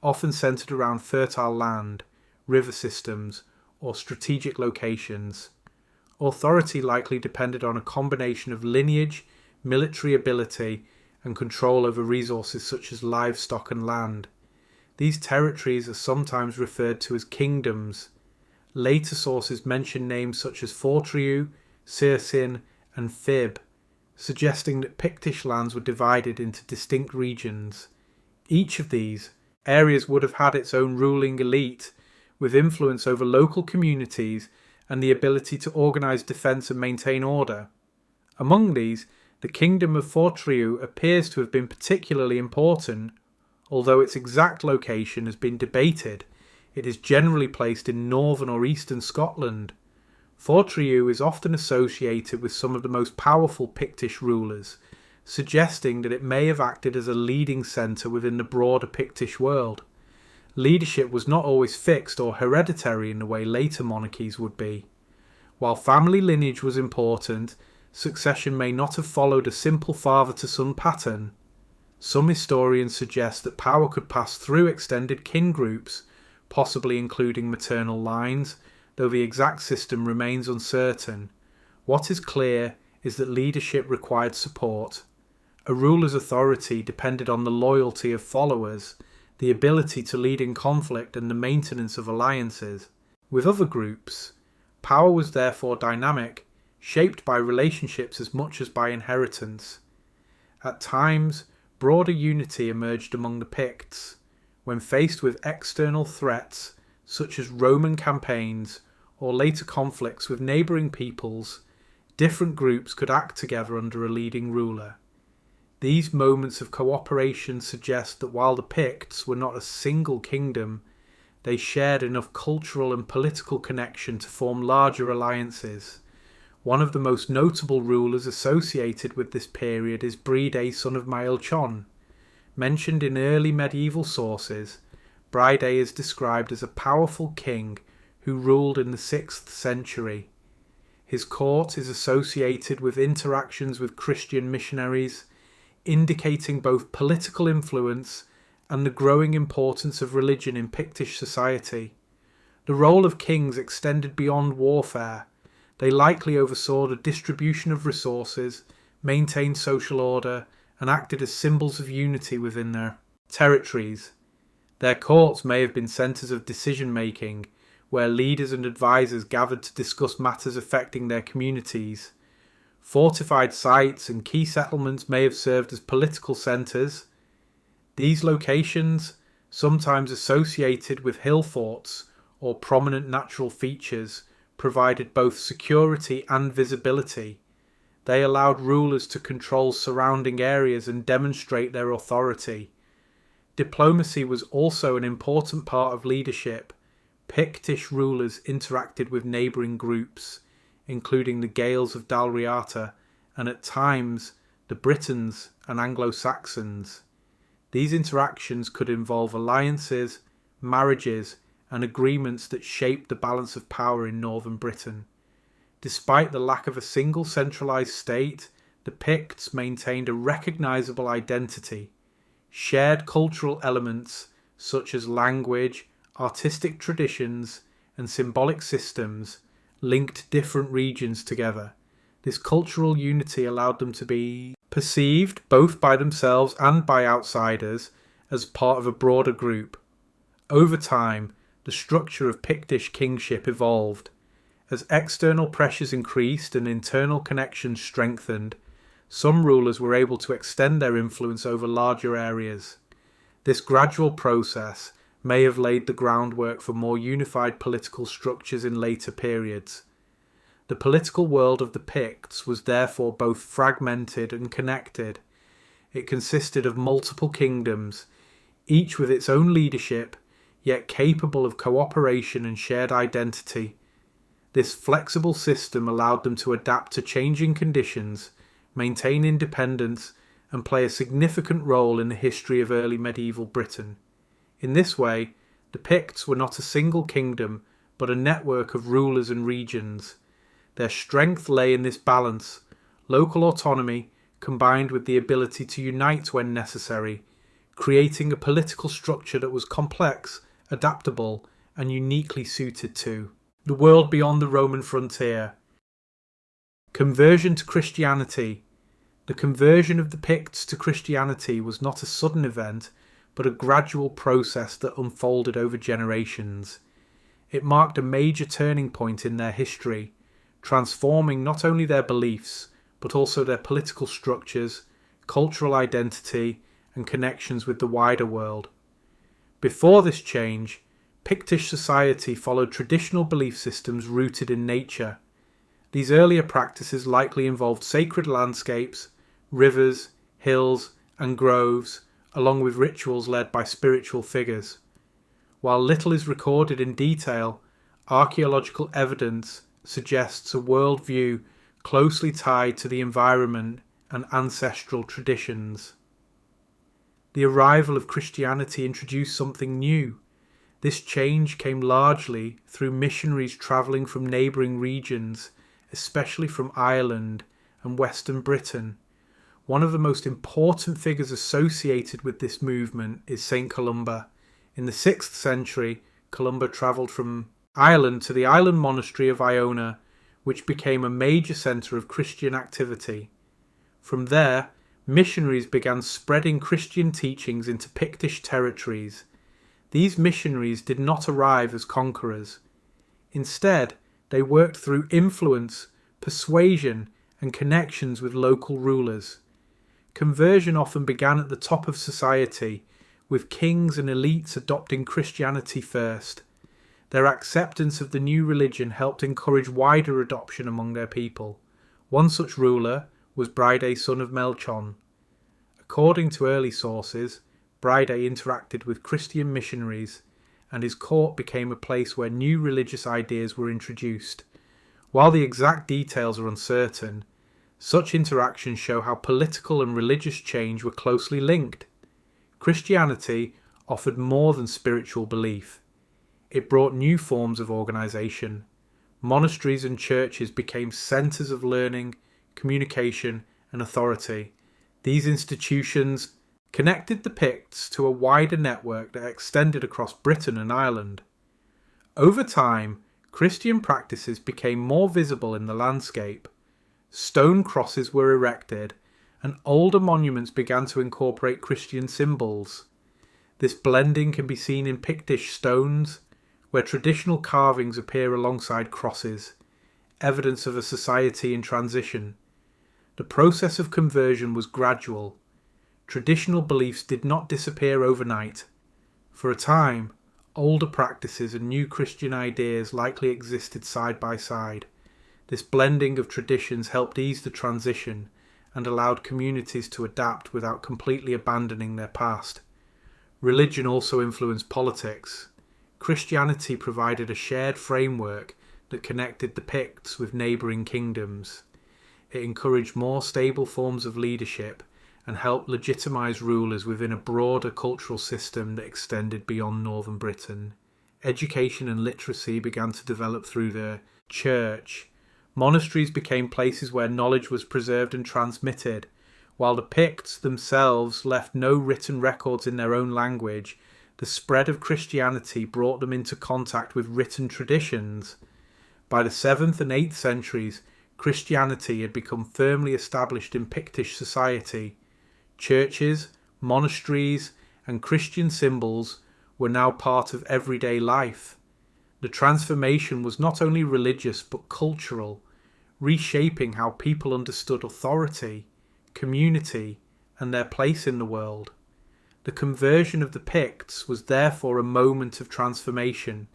S1: often centred around fertile land, river systems, or strategic locations. Authority likely depended on a combination of lineage, military ability, and control over resources such as livestock and land. These territories are sometimes referred to as kingdoms. Later sources mention names such as Fortriu, Circin, and Fib, suggesting that Pictish lands were divided into distinct regions. Each of these areas would have had its own ruling elite, with influence over local communities and the ability to organise defence and maintain order. Among these, the Kingdom of Fortriu appears to have been particularly important. Although its exact location has been debated, it is generally placed in northern or eastern Scotland. Fortriu is often associated with some of the most powerful Pictish rulers, suggesting that it may have acted as a leading centre within the broader Pictish world. Leadership was not always fixed or hereditary in the way later monarchies would be. While family lineage was important, succession may not have followed a simple father-to-son pattern. Some historians suggest that power could pass through extended kin groups, possibly including maternal lines, though the exact system remains uncertain. What is clear is that leadership required support. A ruler's authority depended on the loyalty of followers, the ability to lead in conflict, and the maintenance of alliances. With other groups, power was therefore dynamic, shaped by relationships as much as by inheritance. At times, broader unity emerged among the Picts. When faced with external threats, such as Roman campaigns or later conflicts with neighbouring peoples, different groups could act together under a leading ruler. These moments of cooperation suggest that while the Picts were not a single kingdom, they shared enough cultural and political connection to form larger alliances. One of the most notable rulers associated with this period is Bride, son of Maelchon. Mentioned in early medieval sources, Bride is described as a powerful king who ruled in the 6th century. His court is associated with interactions with Christian missionaries, indicating both political influence and the growing importance of religion in Pictish society. The role of kings extended beyond warfare. They likely oversaw the distribution of resources, maintained social order, and acted as symbols of unity within their territories. Their courts may have been centres of decision-making, where leaders and advisors gathered to discuss matters affecting their communities. Fortified sites and key settlements may have served as political centres. These locations, sometimes associated with hill forts or prominent natural features, provided both security and visibility. They allowed rulers to control surrounding areas and demonstrate their authority. Diplomacy was also an important part of leadership. Pictish rulers interacted with neighbouring groups, including the Gaels of Dál Riata and at times the Britons and Anglo-Saxons. These interactions could involve alliances, marriages, and agreements that shaped the balance of power in northern Britain. Despite the lack of a single centralised state, the Picts maintained a recognisable identity. Shared cultural elements such as language, artistic traditions, and symbolic systems linked different regions together. This cultural unity allowed them to be perceived, both by themselves and by outsiders, as part of a broader group. Over time, the structure of Pictish kingship evolved. As external pressures increased and internal connections strengthened, some rulers were able to extend their influence over larger areas. This gradual process may have laid the groundwork for more unified political structures in later periods. The political world of the Picts was therefore both fragmented and connected. It consisted of multiple kingdoms, each with its own leadership, yet capable of cooperation and shared identity. This flexible system allowed them to adapt to changing conditions, maintain independence, and play a significant role in the history of early medieval Britain. In this way, the Picts were not a single kingdom, but a network of rulers and regions. Their strength lay in this balance, local autonomy combined with the ability to unite when necessary, creating a political structure that was complex, adaptable, and uniquely suited to the world beyond the Roman frontier. Conversion to Christianity. The conversion of the Picts to Christianity was not a sudden event, but a gradual process that unfolded over generations. It marked a major turning point in their history, transforming not only their beliefs, but also their political structures, cultural identity, and connections with the wider world. Before this change, Pictish society followed traditional belief systems rooted in nature. These earlier practices likely involved sacred landscapes, rivers, hills, and groves, along with rituals led by spiritual figures. While little is recorded in detail, archaeological evidence suggests a worldview closely tied to the environment and ancestral traditions. The arrival of Christianity introduced something new. This change came largely through missionaries travelling from neighbouring regions, especially from Ireland and Western Britain. One of the most important figures associated with this movement is St. Columba. In the 6th century, Columba travelled from Ireland to the island monastery of Iona, which became a major centre of Christian activity. From there, missionaries began spreading Christian teachings into Pictish territories. These missionaries did not arrive as conquerors. Instead, they worked through influence, persuasion, and connections with local rulers. Conversion often began at the top of society, with kings and elites adopting Christianity first. Their acceptance of the new religion helped encourage wider adoption among their people. One such ruler was Bride, son of Melchon. According to early sources, Bride interacted with Christian missionaries, and his court became a place where new religious ideas were introduced. While the exact details are uncertain, such interactions show how political and religious change were closely linked. Christianity offered more than spiritual belief. It brought new forms of organisation. Monasteries and churches became centres of learning, communication, and authority. These institutions connected the Picts to a wider network that extended across Britain and Ireland. Over time, Christian practices became more visible in the landscape. Stone crosses were erected, and older monuments began to incorporate Christian symbols. This blending can be seen in Pictish stones, where traditional carvings appear alongside crosses, evidence of a society in transition. The process of conversion was gradual. Traditional beliefs did not disappear overnight. For a time, older practices and new Christian ideas likely existed side by side. This blending of traditions helped ease the transition and allowed communities to adapt without completely abandoning their past. Religion also influenced politics. Christianity provided a shared framework that connected the Picts with neighbouring kingdoms. It encouraged more stable forms of leadership and helped legitimise rulers within a broader cultural system that extended beyond northern Britain. Education and literacy began to develop through the church. Monasteries became places where knowledge was preserved and transmitted. While the Picts themselves left no written records in their own language, the spread of Christianity brought them into contact with written traditions. By the 7th and 8th centuries, Christianity had become firmly established in Pictish society. Churches, monasteries, and Christian symbols were now part of everyday life. The transformation was not only religious but cultural, reshaping how people understood authority, community, and their place in the world. The conversion of the Picts was therefore a moment of transformation.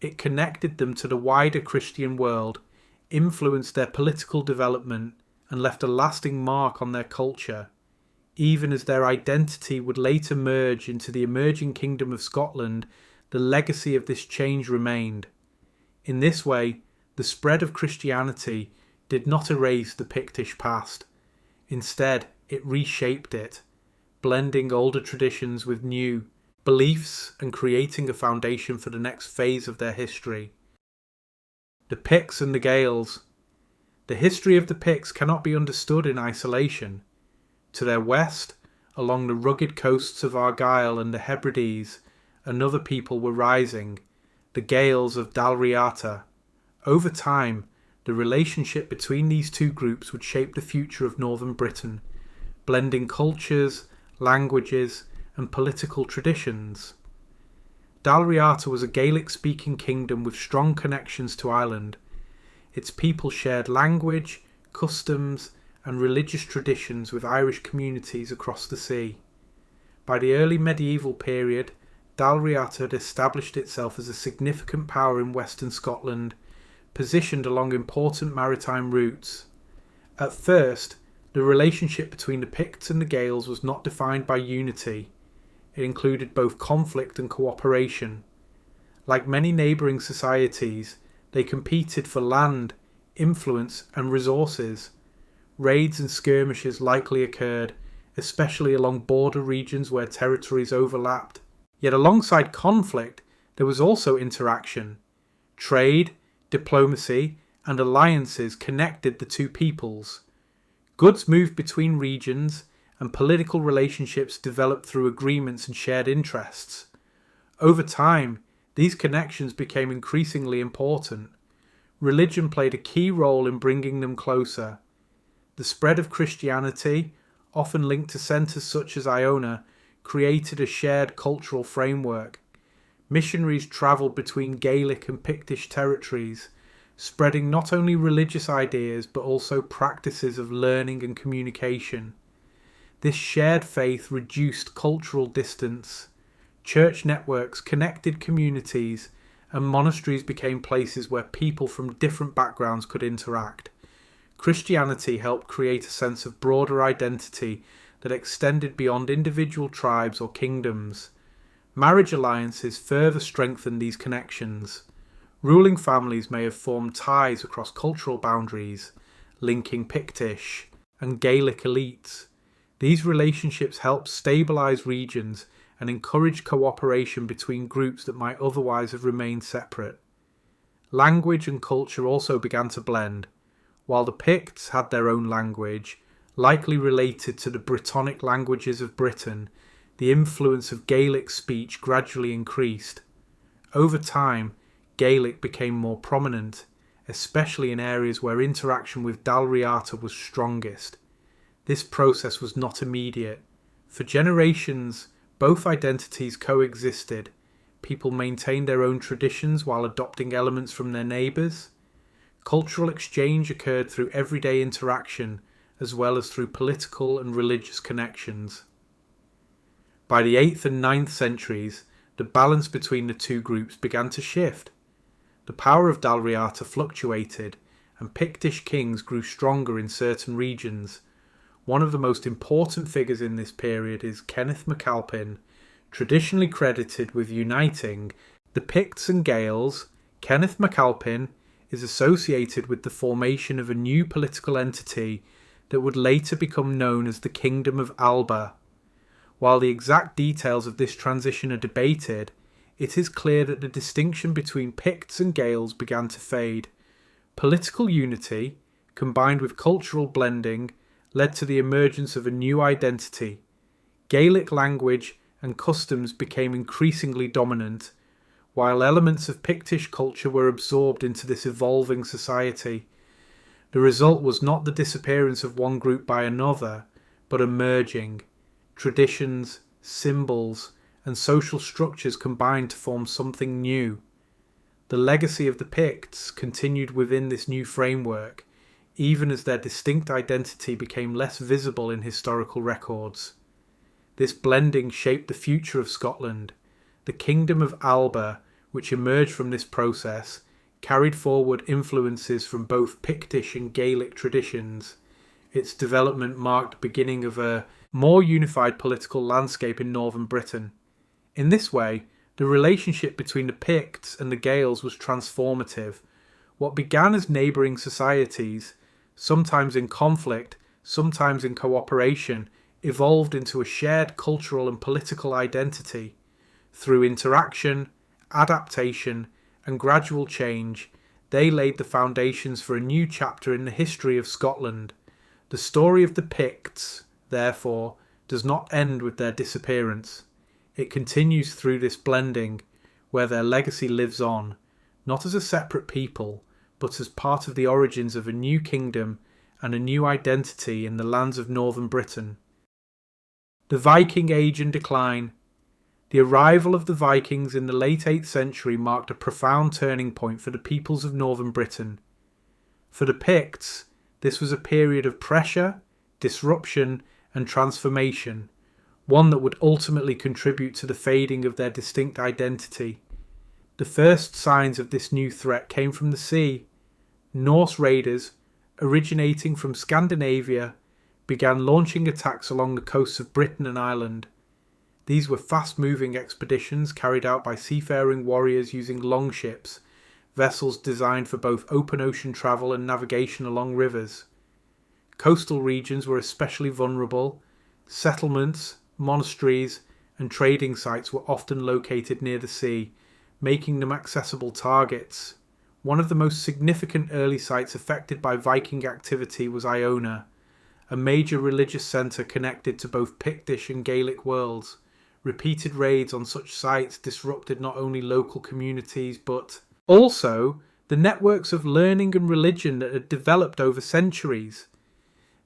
S1: It connected them to the wider Christian world, influenced their political development, and left a lasting mark on their culture. Even as their identity would later merge into the emerging Kingdom of Scotland, the legacy of this change remained. In this way, the spread of Christianity did not erase the Pictish past. Instead, it reshaped it, blending older traditions with new beliefs and creating a foundation for the next phase of their history. The Picts and the Gaels. The history of the Picts cannot be understood in isolation. To their west, along the rugged coasts of Argyll and the Hebrides, another people were rising, the Gaels of Dál Riata. Over time, the relationship between these two groups would shape the future of northern Britain, blending cultures, languages, and political traditions. Dál Riata was a Gaelic-speaking kingdom with strong connections to Ireland. Its people shared language, customs, and religious traditions with Irish communities across the sea. By the early medieval period, Dál Riata had established itself as a significant power in western Scotland, positioned along important maritime routes. At first, the relationship between the Picts and the Gaels was not defined by unity. It included both conflict and cooperation. Like many neighbouring societies, they competed for land, influence, and resources. Raids and skirmishes likely occurred, especially along border regions where territories overlapped. Yet alongside conflict, there was also interaction. Trade, diplomacy, and alliances connected the two peoples. Goods moved between regions, and political relationships developed through agreements and shared interests. Over time, these connections became increasingly important. Religion played a key role in bringing them closer. The spread of Christianity, often linked to centres such as Iona, created a shared cultural framework. Missionaries travelled between Gaelic and Pictish territories, spreading not only religious ideas but also practices of learning and communication. This shared faith reduced cultural distance. Church networks connected communities, and monasteries became places where people from different backgrounds could interact. Christianity helped create a sense of broader identity that extended beyond individual tribes or kingdoms. Marriage alliances further strengthened these connections. Ruling families may have formed ties across cultural boundaries, linking Pictish and Gaelic elites. These relationships helped stabilise regions and encourage cooperation between groups that might otherwise have remained separate. Language and culture also began to blend. While the Picts had their own language, likely related to the Brittonic languages of Britain, the influence of Gaelic speech gradually increased. Over time, Gaelic became more prominent, especially in areas where interaction with Dál Riata was strongest. This process was not immediate. For generations, both identities coexisted, people maintained their own traditions while adopting elements from their neighbours. Cultural exchange occurred through everyday interaction as well as through political and religious connections. By the 8th and 9th centuries, the balance between the two groups began to shift. The power of Dál Riata fluctuated, and Pictish kings grew stronger in certain regions. One of the most important figures in this period is Kenneth MacAlpin, traditionally credited with uniting the Picts and Gaels. Kenneth MacAlpin is associated with the formation of a new political entity that would later become known as the Kingdom of Alba. While the exact details of this transition are debated, it is clear that the distinction between Picts and Gaels began to fade. Political unity, combined with cultural blending, led to the emergence of a new identity. Gaelic language and customs became increasingly dominant, while elements of Pictish culture were absorbed into this evolving society. The result was not the disappearance of one group by another, but a merging. Traditions, symbols, and social structures combined to form something new. The legacy of the Picts continued within this new framework, even as their distinct identity became less visible in historical records. This blending shaped the future of Scotland. The Kingdom of Alba, which emerged from this process, carried forward influences from both Pictish and Gaelic traditions. Its development marked the beginning of a more unified political landscape in northern Britain. In this way, the relationship between the Picts and the Gaels was transformative. What began as neighbouring societies, sometimes in conflict, sometimes in cooperation, evolved into a shared cultural and political identity. Through interaction, adaptation, and gradual change, they laid the foundations for a new chapter in the history of Scotland. The story of the Picts, therefore, does not end with their disappearance. It continues through this blending, where their legacy lives on, not as a separate people, but as part of the origins of a new kingdom and a new identity in the lands of northern Britain. The Viking Age and Decline. The arrival of the Vikings in the late 8th century marked a profound turning point for the peoples of northern Britain. For the Picts, this was a period of pressure, disruption, and transformation, one that would ultimately contribute to the fading of their distinct identity. The first signs of this new threat came from the sea. Norse raiders, originating from Scandinavia, began launching attacks along the coasts of Britain and Ireland. These were fast-moving expeditions carried out by seafaring warriors using longships, vessels designed for both open ocean travel and navigation along rivers. Coastal regions were especially vulnerable. Settlements, monasteries, and trading sites were often located near the sea, making them accessible targets. One of the most significant early sites affected by Viking activity was Iona, a major religious centre connected to both Pictish and Gaelic worlds. Repeated raids on such sites disrupted not only local communities but also the networks of learning and religion that had developed over centuries.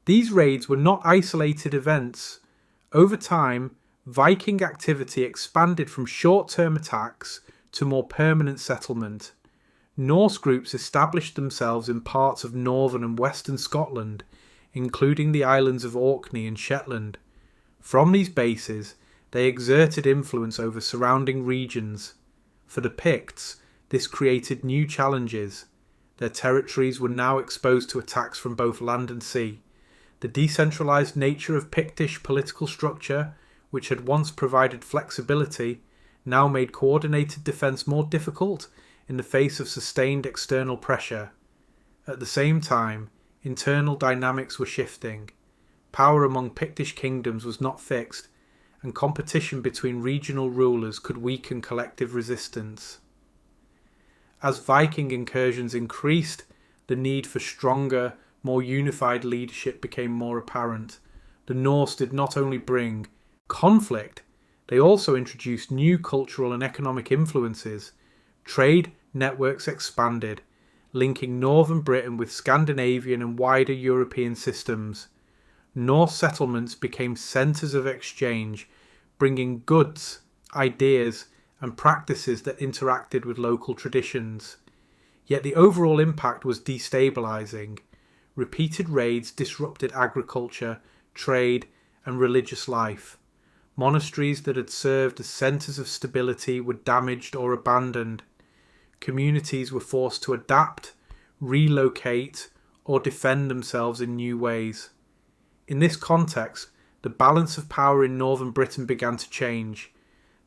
S1: These raids were not isolated events. Over time, Viking activity expanded from short-term attacks to more permanent settlement. Norse groups established themselves in parts of northern and western Scotland, including the islands of Orkney and Shetland. From these bases, they exerted influence over surrounding regions. For the Picts, this created new challenges. Their territories were now exposed to attacks from both land and sea. The decentralised nature of Pictish political structure, which had once provided flexibility, now made coordinated defence more difficult in the face of sustained external pressure. At the same time, internal dynamics were shifting. Power among Pictish kingdoms was not fixed, and competition between regional rulers could weaken collective resistance. As Viking incursions increased, the need for stronger, more unified leadership became more apparent. The Norse did not only bring conflict, they also introduced new cultural and economic influences. Trade networks expanded, linking northern Britain with Scandinavian and wider European systems. Norse settlements became centres of exchange, bringing goods, ideas, and practices that interacted with local traditions. Yet the overall impact was destabilizing. Repeated raids disrupted agriculture, trade, and religious life. Monasteries that had served as centres of stability were damaged or abandoned. Communities were forced to adapt, relocate, or defend themselves in new ways. In this context, the balance of power in northern Britain began to change.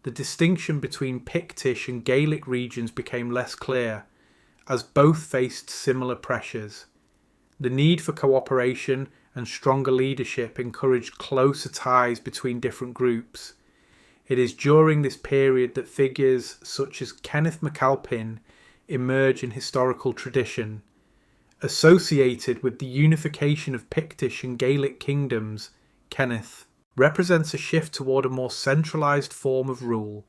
S1: The distinction between Pictish and Gaelic regions became less clear, as both faced similar pressures. The need for cooperation and stronger leadership encouraged closer ties between different groups. It is during this period that figures such as Kenneth MacAlpin emerge in historical tradition. Associated with the unification of Pictish and Gaelic kingdoms, Kenneth represents a shift toward a more centralised form of rule.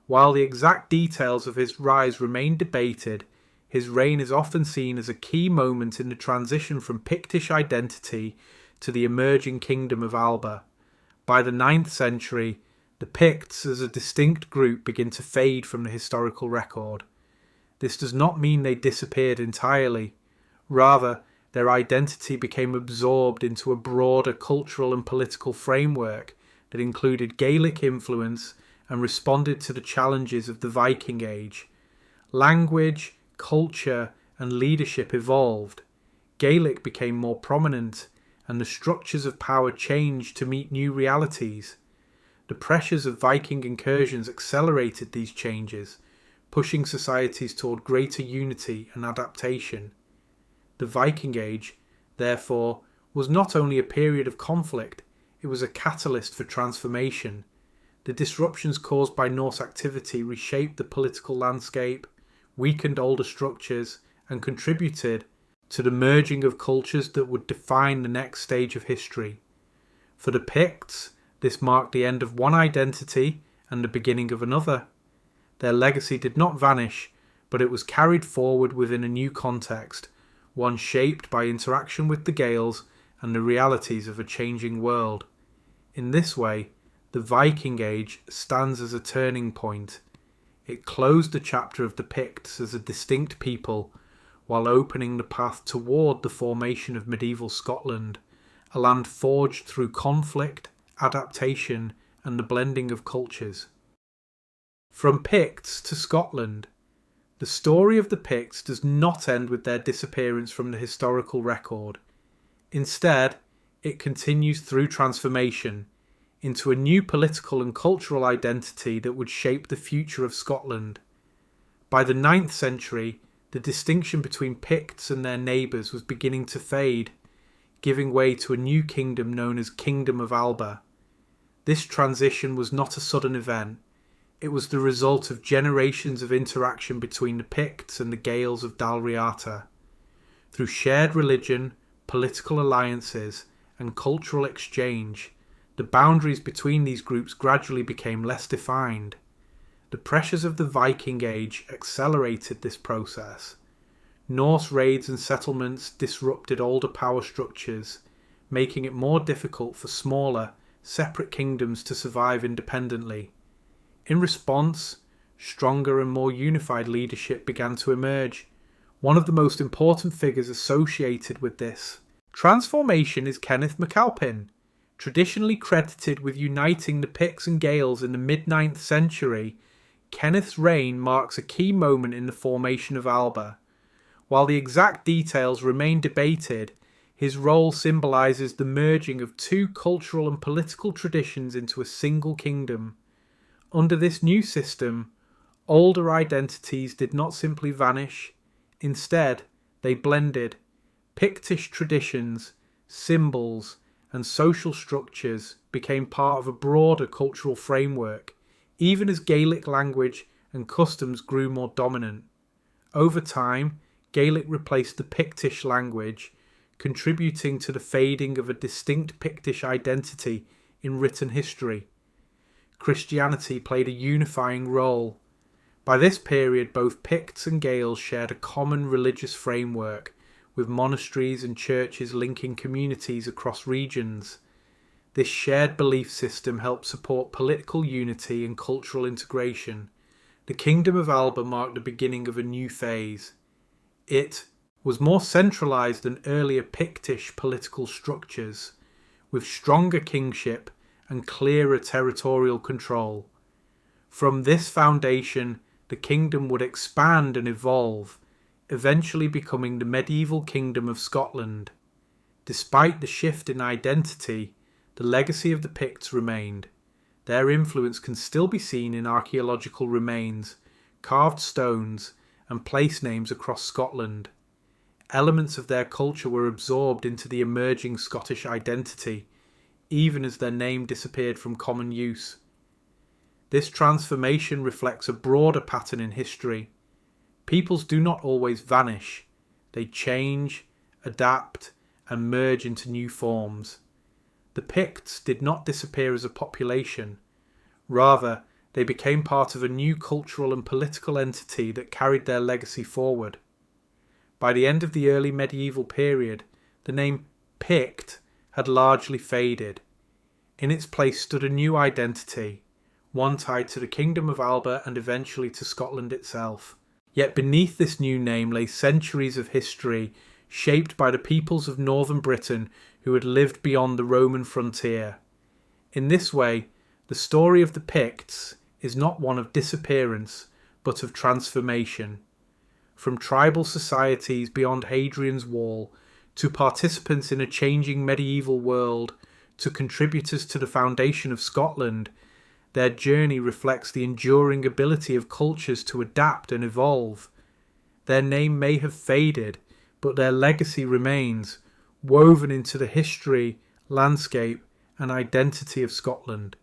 S1: While the exact details of his rise remain debated, his reign is often seen as a key moment in the transition from Pictish identity to the emerging Kingdom of Alba. By the 9th century, the Picts as a distinct group begin to fade from the historical record. This does not mean they disappeared entirely. Rather, their identity became absorbed into a broader cultural and political framework that included Gaelic influence and responded to the challenges of the Viking Age. Language, culture, and leadership evolved. Gaelic became more prominent, and the structures of power changed to meet new realities. The pressures of Viking incursions accelerated these changes, pushing societies toward greater unity and adaptation. The Viking Age, therefore, was not only a period of conflict, it was a catalyst for transformation. The disruptions caused by Norse activity reshaped the political landscape, weakened older structures, and contributed to the merging of cultures that would define the next stage of history. For the Picts, this marked the end of one identity and the beginning of another. Their legacy did not vanish, but it was carried forward within a new context, one shaped by interaction with the Gaels and the realities of a changing world. In this way, the Viking Age stands as a turning point. It closed the chapter of the Picts as a distinct people, while opening the path toward the formation of medieval Scotland, a land forged through conflict, adaptation, and the blending of cultures. From Picts to Scotland. The story of the Picts does not end with their disappearance from the historical record. Instead, it continues through transformation into a new political and cultural identity that would shape the future of Scotland. By the 9th century, the distinction between Picts and their neighbours was beginning to fade, giving way to a new kingdom known as Kingdom of Alba. This transition was not a sudden event. It was the result of generations of interaction between the Picts and the Gaels of Dál Riata. Through shared religion, political alliances, and cultural exchange, the boundaries between these groups gradually became less defined. The pressures of the Viking Age accelerated this process. Norse raids and settlements disrupted older power structures, making it more difficult for smaller, separate kingdoms to survive independently. In response, stronger and more unified leadership began to emerge. One of the most important figures associated with this transformation is Kenneth MacAlpin. Traditionally credited with uniting the Picts and Gaels in the mid-9th century, Kenneth's reign marks a key moment in the formation of Alba. While the exact details remain debated, his role symbolises the merging of two cultural and political traditions into a single kingdom. Under this new system, older identities did not simply vanish. Instead, they blended. Pictish traditions, symbols, and social structures became part of a broader cultural framework, even as Gaelic language and customs grew more dominant. Over time, Gaelic replaced the Pictish language, contributing to the fading of a distinct Pictish identity in written history. Christianity played a unifying role. By this period, both Picts and Gaels shared a common religious framework, with monasteries and churches linking communities across regions. This shared belief system helped support political unity and cultural integration, the Kingdom of Alba marked the beginning of a new phase. It was more centralised than earlier Pictish political structures, with stronger kingship and clearer territorial control. From this foundation, the kingdom would expand and evolve, eventually becoming the medieval Kingdom of Scotland. Despite the shift in identity, the legacy of the Picts remained. Their influence can still be seen in archaeological remains, carved stones, and place names across Scotland. Elements of their culture were absorbed into the emerging Scottish identity, even as their name disappeared from common use. This transformation reflects a broader pattern in history. Peoples do not always vanish. They change, adapt, and merge into new forms. The Picts did not disappear as a population. Rather, they became part of a new cultural and political entity that carried their legacy forward. By the end of the early medieval period, the name Pict had largely faded. In its place stood a new identity, one tied to the Kingdom of Alba and eventually to Scotland itself. Yet beneath this new name lay centuries of history shaped by the peoples of northern Britain who had lived beyond the Roman frontier. In this way, the story of the Picts is not one of disappearance, but of transformation. From tribal societies beyond Hadrian's Wall, to participants in a changing medieval world, to contributors to the foundation of Scotland, their journey reflects the enduring ability of cultures to adapt and evolve. Their name may have faded, but their legacy remains, woven into the history, landscape, and identity of Scotland.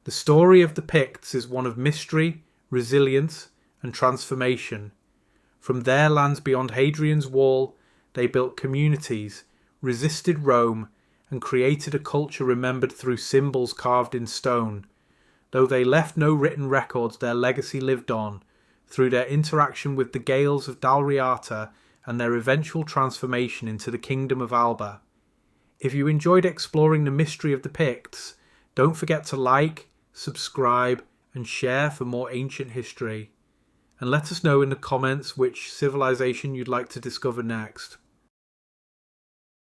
S1: The story of the Picts is one of mystery, resilience, and transformation. From their lands beyond Hadrian's Wall, they built communities, resisted Rome, and created a culture remembered through symbols carved in stone. Though they left no written records, their legacy lived on, through their interaction with the Gaels of Dál Riata and their eventual transformation into the Kingdom of Alba. If you enjoyed exploring the mystery of the Picts, don't forget to like, subscribe, and share for more ancient history. And let us know in the comments which civilization you'd like to discover next.